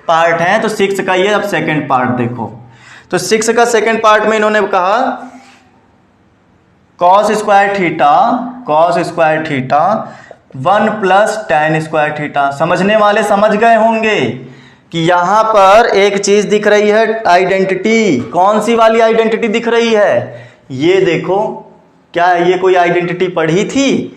पार्ट हैं। तो 6 का ये अब सेकंड पार्ट देखो। तो 6 का सेकंड पार्ट में इन्होंने कहा cos square theta, cos square theta 1 plus tan square theta. समझने वाले समझ गए होंगे कि यहां पर एक चीज दिख रही है, आइडेंटिटी। कौन सी वाली आइडेंटिटी दिख रही है? ये देखो, क्या ये कोई आइडेंटिटी पढ़ी थी?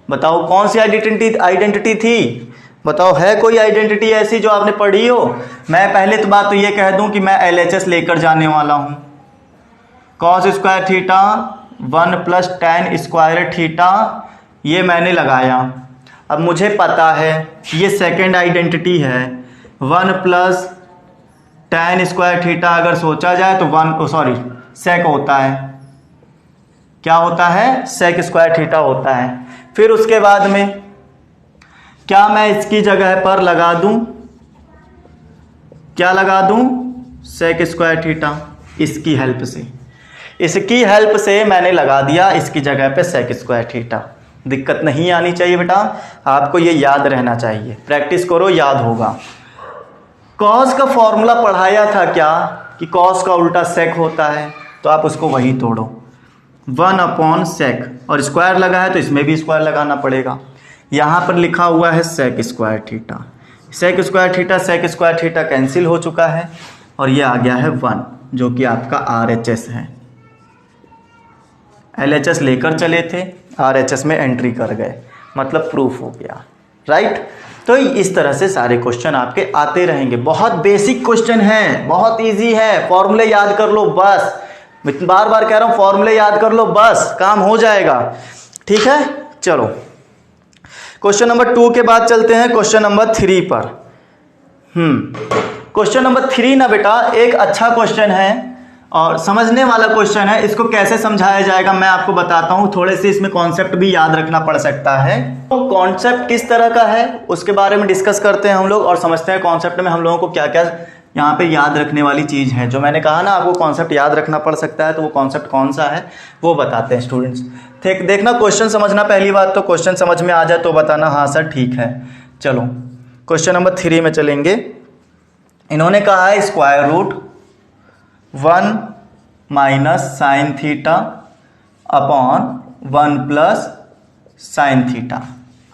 बताओ कौन सी आइडेंटिटी थी? बताओ है कोई आइडेंटिटी ऐसी जो आपने पढ़ी हो? मैं पहले तो बात तो ये कह दूं कि मैं LHS लेकर जाने वाला हूं। Cos square theta 1 plus tan square theta, ये मैंने लगाया। अब मुझे पता है ये सेकेंड आइडेंटिटी है। 1 प्लस tan स्क्वायर थीटा अगर सोचा जाए तो 1 सेक होता है। क्या होता है? सेक स्क्वायर थीटा होता है। फिर उसके बाद में क्या मैं इसकी जगह पर लगा दूं? क्या लगा दूं? सेक स्क्वायर थीटा, इसकी हेल्प से। इसकी हेल्प से मैंने लगा दिया इसकी जगह पे सेक स्क्वायर थीटा। दिक्कत नहीं आनी चाहिए बेटा, आपको ये याद रहना चाहिए, प्रैक्टिस करो याद होगा। कॉस का फॉर्मूला पढ़ाया था क्या कि कॉस का उल्टा सेक होता है, तो आप उसको वही तोड़ो 1/sec, और स्क्वायर लगा है तो इसमें भी स्क्वायर लगाना पड़ेगा। यहाँ पर लिखा हुआ है sec square theta, sec square theta sec square theta cancel हो चुका है और ये आ गया है 1 जो कि आपका RHS है। LHS लेकर चले थे, RHS में एंट्री कर गए, मतलब प्रूफ हो गया, राइट। तो इस तरह से सारे क्वेश्चन आपके आते रहेंगे। बहुत बेसिक क्वेश्चन है, बहुत इजी है, फॉर्मूले याद कर लो बस, बार बार कह रहा हूँ फॉर्मूले याद कर लो बस, काम हो जाएगा, ठीक है। चलो क्वेश्चन नंबर 2 के बाद चलते हैं क्वेश्चन नंबर 3 पर। क्वेश्चन नंबर 3 ना बेटा एक अच्छा क्वेश्चन है और समझने वाला क्वेश्चन है। इसको कैसे समझाया जाएगा मैं आपको बताता हूँ, थोड़े से इसमें कॉन्सेप्ट भी याद रखना पड़ सकता है। तो कॉन्सेप्ट किस तरह का है उसके बारे में डिस्कस करते हैं हम लोग और समझते हैं कॉन्सेप्ट में हम लोगों को क्या क्या यहाँ पे याद रखने वाली चीज़ है। जो मैंने कहा ना आपको कॉन्सेप्ट याद रखना पड़ सकता है, तो वो कॉन्सेप्ट कौन सा है वो बताते हैं स्टूडेंट्स। देखना क्वेश्चन समझना, पहली बात तो क्वेश्चन समझ में आ जाए तो बताना हाँ सर ठीक है। चलो क्वेश्चन नंबर 3 में चलेंगे। इन्होंने कहा है square root 1 minus sine theta upon 1 plus sine theta.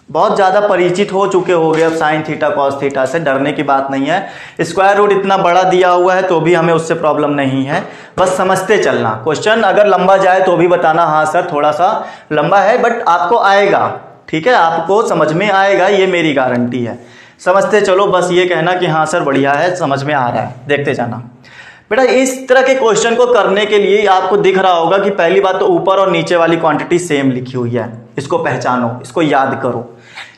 बहुत ज़्यादा परिचित हो चुके होगे अब साइन थीटा कॉस थीटा से, डरने की बात नहीं है। स्क्वायर रूट इतना बड़ा दिया हुआ है तो भी हमें उससे प्रॉब्लम नहीं है, बस समझते चलना। क्वेश्चन अगर लंबा जाए तो भी बताना हाँ सर थोड़ा सा लंबा है, बट आपको आएगा, ठीक है, आपको समझ में आएगा, ये मेरी गारंटी है। समझते चलो, बस ये कहना कि हाँ सर बढ़िया है, समझ में आ रहा है, देखते जाना बेटा। इस तरह के क्वेश्चन को करने के लिए आपको दिख रहा होगा कि पहली बात तो ऊपर और नीचे वाली क्वांटिटी सेम लिखी हुई है, इसको पहचानो, इसको याद करो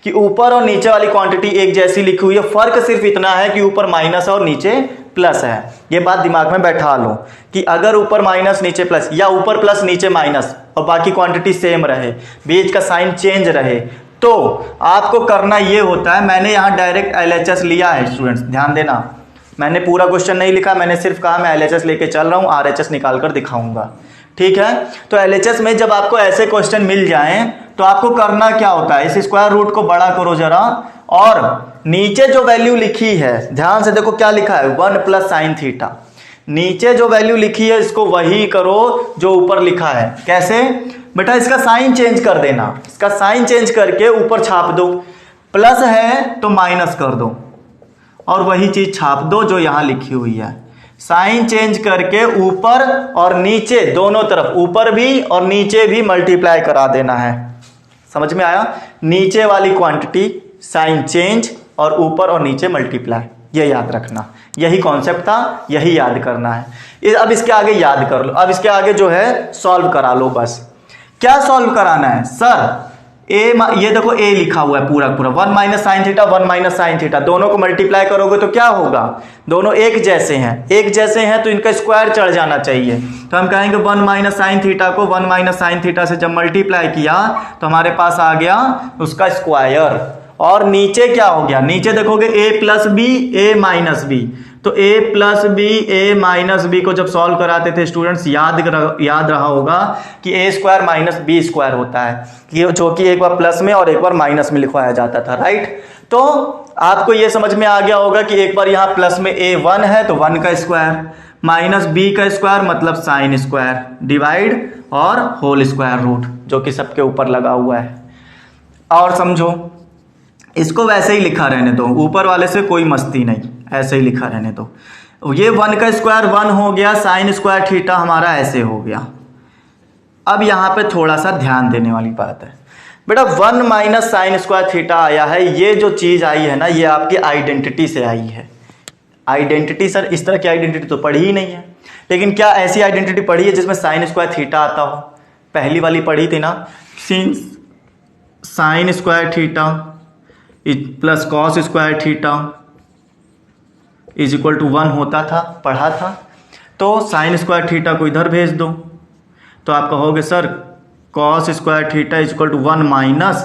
कि ऊपर और नीचे वाली क्वांटिटी एक जैसी लिखी हुई है। फर्क सिर्फ इतना है कि ऊपर माइनस और नीचे प्लस है। ये बात दिमाग में बैठा लो कि अगर ऊपर माइनस नीचे प्लस या ऊपर प्लस नीचे माइनस और बाकी क्वांटिटी सेम रहे, बीच का साइन चेंज रहे, तो आपको करना ये होता है। मैंने यहाँ डायरेक्ट LHS लिया है स्टूडेंट्स, ध्यान देना, मैंने पूरा क्वेश्चन नहीं लिखा, मैंने सिर्फ कहा मैं LHS लेके चल रहा हूँ, RHS निकाल कर दिखाऊंगा, ठीक है। तो LHS में जब आपको ऐसे क्वेश्चन मिल जाएं तो आपको करना क्या होता है, इस स्क्वायर रूट को बड़ा करो जरा और नीचे जो वैल्यू लिखी है ध्यान से देखो क्या लिखा है 1 प्लस साइन थीटा। नीचे जो वैल्यू लिखी है इसको वही करो जो ऊपर लिखा है। कैसे बेटा, इसका साइन चेंज कर देना, इसका साइन चेंज करके ऊपर छाप दो, प्लस है तो माइनस कर दो और वही चीज छाप दो जो यहां लिखी हुई है। साइन चेंज करके ऊपर और नीचे दोनों तरफ, ऊपर भी और नीचे भी मल्टीप्लाई करा देना है। समझ में आया? नीचे वाली क्वांटिटी साइन चेंज और ऊपर और नीचे मल्टीप्लाई, ये याद रखना, यही कॉन्सेप्ट था, यही याद करना है। अब इसके आगे याद कर लो, अब इसके आगे जो है सॉल्व करा लो। बस क्या सॉल्व कराना है सर, ये देखो a लिखा हुआ है पूरा पूरा, 1 minus sine theta 1 minus sine theta, दोनों को मल्टीप्लाई करोगे तो क्या होगा, दोनों एक जैसे हैं, एक जैसे हैं तो इनका स्क्वायर चढ़ जाना चाहिए। तो हम कहेंगे 1 माइनस साइन थीटा को 1 माइनस साइन थीटा से जब मल्टीप्लाई किया तो हमारे पास आ गया उसका स्क्वायर। और नीचे क्या हो गया, नीचे देखोगे a plus B a minus B, तो a plus B a minus B को जब सॉल्व कराते थे स्टूडेंट्स याद रहा होगा कि a square minus B square होता है, जो कि एक बार प्लस में और एक बार माइनस में लिखवाया जाता था, राइट। तो आपको ये समझ में आ गया होगा कि एक बार यहाँ प्लस में a 1 है तो 1 का स्क्वायर, माइनस b का स्क्वायर मतलब साइन स्क्वायर, डिवाइड और होल स्क्वायर रूट जो कि सबके ऊपर लगा हुआ है। और समझो इसको वैसे ही लिखा रहने दो, ऊपर वाले से कोई मस्ती नहीं, ऐसे ही लिखा रहने दो। ये 1 का स्क्वायर 1 हो गया, साइन स्क्वायर थीटा हमारा ऐसे हो गया। अब यहाँ पे थोड़ा सा ध्यान देने वाली बात है बेटा, 1 माइनस साइन स्क्वायर थीटा आया है, ये जो चीज़ आई है ना ये आपकी आइडेंटिटी से आई है। आइडेंटिटी सर इस तरह की आइडेंटिटी तो पढ़ी ही नहीं है, लेकिन क्या ऐसी आइडेंटिटी पढ़ी है जिसमें साइन स्क्वायर थीटा आता हो? पहली वाली पढ़ी थी ना, sine square theta plus cos square theta is equal to 1 होता था, पढ़ा था। तो साइन स्क्वायर थीटा को इधर भेज दो तो आप कहोगे sir cos square theta is equal to 1 minus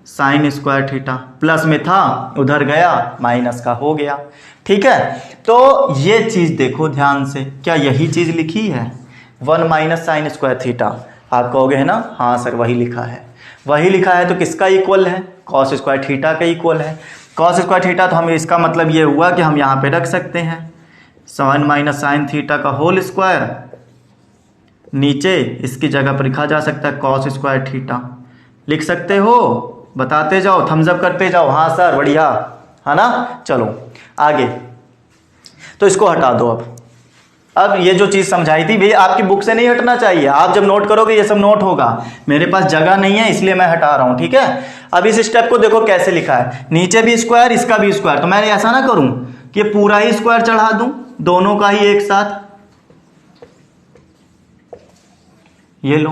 sine square theta, plus में था उधर गया माइनस का हो गया, ठीक है। तो ये चीज़ देखो ध्यान से, क्या यही चीज़ लिखी है 1 माइनस साइन स्क्वायर थीटा। आप कहोगे है ना, हाँ सर वही लिखा है, वही लिखा है तो किसका इक्वल है, कॉस स्क्वायर थीटा का इक्वल है। कॉस स्क्वायर थीटा तो हम इसका मतलब ये हुआ कि हम यहाँ पे रख सकते हैं 1 माइनस साइन थीटा का होल स्क्वायर, नीचे इसकी जगह पर लिखा जा सकता है कॉस स्क्वायर थीटा। लिख सकते हो, बताते जाओ, थम्स अप करते जाओ, हाँ सर बढ़िया, है ना। चलो आगे, तो इसको हटा दो। अब ये जो चीज़ समझाई थी भैया आपकी बुक से नहीं हटना चाहिए, आप जब नोट करोगे ये सब नोट होगा, मेरे पास जगह नहीं है इसलिए मैं हटा रहा हूँ, ठीक है। अब इस स्टेप को देखो कैसे लिखा है, नीचे भी स्क्वायर इसका भी स्क्वायर, तो मैं ऐसा ना करूँ कि पूरा ही स्क्वायर चढ़ा दूं दोनों का ही एक साथ, ये लो,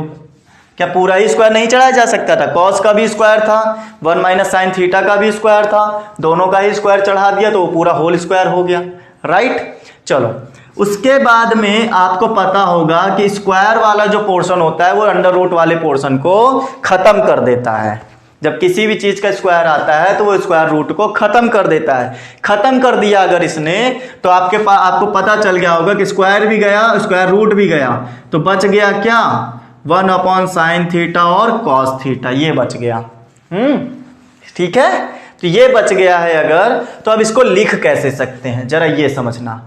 क्या पूरा ही स्क्वायर नहीं चढ़ाया जा सकता था, कॉस का भी स्क्वायर था, 1 माइनस साइन थीटा का भी स्क्वायर था, दोनों का ही स्क्वायर चढ़ा दिया तो वो पूरा होल स्क्वायर हो गया, राइट। चलो उसके बाद में आपको पता होगा कि स्क्वायर वाला जो पोर्शन होता है वो अंडर रूट वाले पोर्शन को खत्म कर देता है। जब किसी भी चीज का स्क्वायर आता है तो वो स्क्वायर रूट को खत्म कर देता है। खत्म कर दिया अगर इसने तो आपको पता चल गया होगा कि स्क्वायर भी गया, स्क्वायर रूट भी गया, तो बच गया क्या, 1 अपॉन साइन थीटा और कॉस थीटा, ये बच गया। ठीक है, तो ये बच गया है अगर, तो अब इसको लिख कैसे सकते हैं जरा ये समझना।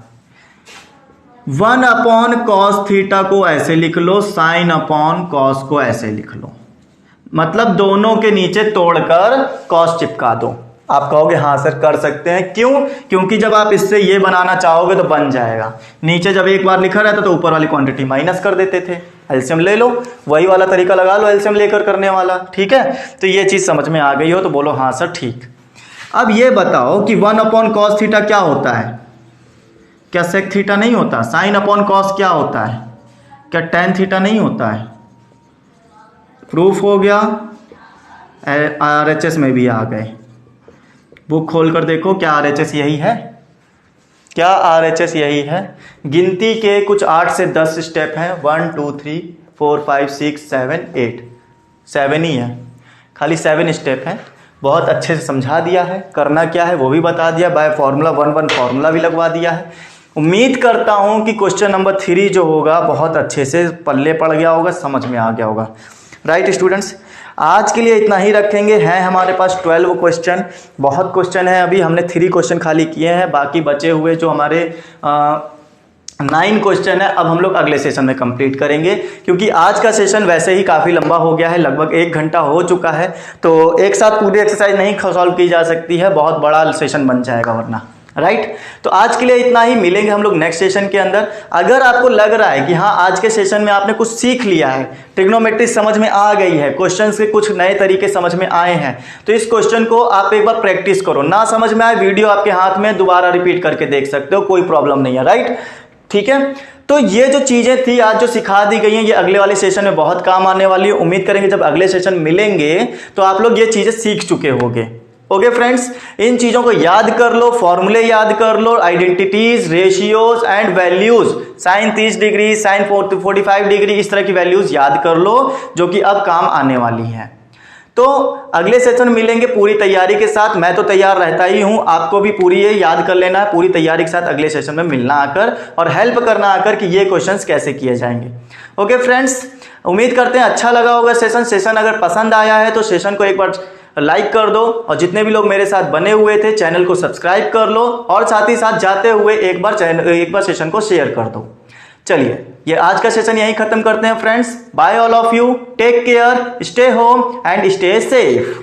1 अपॉन कॉस थीटा को ऐसे लिख लो, साइन अपॉन कॉस को ऐसे लिख लो, मतलब दोनों के नीचे तोड़कर कॉस चिपका दो। आप कहोगे हाँ सर कर सकते हैं, क्यों, क्योंकि जब आप इससे ये बनाना चाहोगे तो बन जाएगा। नीचे जब एक बार लिखा रहता तो ऊपर वाली क्वांटिटी माइनस कर देते थे, एलसीएम ले लो, वही वाला तरीका लगा लो एलसीएम लेकर करने वाला, ठीक है। तो ये चीज समझ में आ गई हो तो बोलो हाँ सर ठीक। अब ये बताओ कि 1 अपॉन कॉस थीटा क्या होता है, क्या सेक थीटा नहीं होता, साइन अपॉन कॉस क्या होता है, क्या टेन थीटा नहीं होता है। प्रूफ हो गया, आरएचएस में भी आ गए, बुक खोल कर देखो क्या आरएचएस यही है, क्या आरएचएस यही है। गिनती के कुछ 8 से 10 स्टेप हैं, 1 2 3 4 5 6 7 8, 7 ही है, खाली 7 स्टेप हैं। बहुत अच्छे से समझा दिया है, करना क्या है वो भी बता दिया, बाय फॉर्मूला 1 फॉर्मूला भी लगवा दिया है। उम्मीद करता हूं कि क्वेश्चन नंबर 3 जो होगा बहुत अच्छे से पल्ले पड़ गया होगा, समझ में आ गया होगा, राइट स्टूडेंट्स। आज के लिए इतना ही रखेंगे, हैं हमारे पास 12 क्वेश्चन, बहुत क्वेश्चन है, अभी हमने 3 क्वेश्चन खाली किए हैं, बाकी बचे हुए जो हमारे 9 क्वेश्चन है अब हम लोग अगले सेशन में कंप्लीट करेंगे, क्योंकि आज का सेशन वैसे ही काफ़ी लंबा हो गया है, लगभग 1 घंटा हो चुका है, तो एक साथ पूरी एक्सरसाइज नहीं सॉल्व की जा सकती है, बहुत बड़ा सेशन बन जाएगा वरना, राइट। तो आज के लिए इतना ही, मिलेंगे हम लोग नेक्स्ट सेशन के अंदर। अगर आपको लग रहा है कि हाँ आज के सेशन में आपने कुछ सीख लिया है, ट्रिग्नोमेट्री समझ में आ गई है, क्वेश्चंस के कुछ नए तरीके समझ में आए हैं, तो इस क्वेश्चन को आप एक बार प्रैक्टिस करो, ना समझ में आए वीडियो आपके हाथ में, दोबारा रिपीट करके देख सकते हो, कोई प्रॉब्लम नहीं है, राइट, ठीक है। तो ये जो चीजें थी आज जो सिखा दी गई हैं, ये अगले वाले सेशन में बहुत काम आने वाली है। उम्मीद करेंगे जब अगले सेशन मिलेंगे तो आप लोग ये चीजें सीख चुके होंगे। ओके फ्रेंड्स, इन चीजों को याद कर लो, फॉर्मूले याद कर लो, identities, ratios and values, sine 30 degree, sine 45 degree, इस तरह की वैल्यूज याद कर लो जो कि अब काम आने वाली हैं। तो अगले सेशन मिलेंगे पूरी तैयारी के साथ, मैं तो तैयार रहता ही हूं, आपको भी पूरी ये याद कर लेना है, पूरी तैयारी के साथ अगले सेशन में मिलना आकर और हेल्प करना आकर कि ये क्वेश्चंस कैसे किए जाएंगे। ओके फ्रेंड्स, उम्मीद करते हैं अच्छा लगा होगा सेशन अगर पसंद आया है तो सेशन को एक बार लाइक कर दो, और जितने भी लोग मेरे साथ बने हुए थे चैनल को सब्सक्राइब कर लो, और साथ ही साथ जाते हुए एक बार सेशन को शेयर कर दो। चलिए ये आज का सेशन यहीं खत्म करते हैं friends, bye all of you, take care, stay home and stay safe.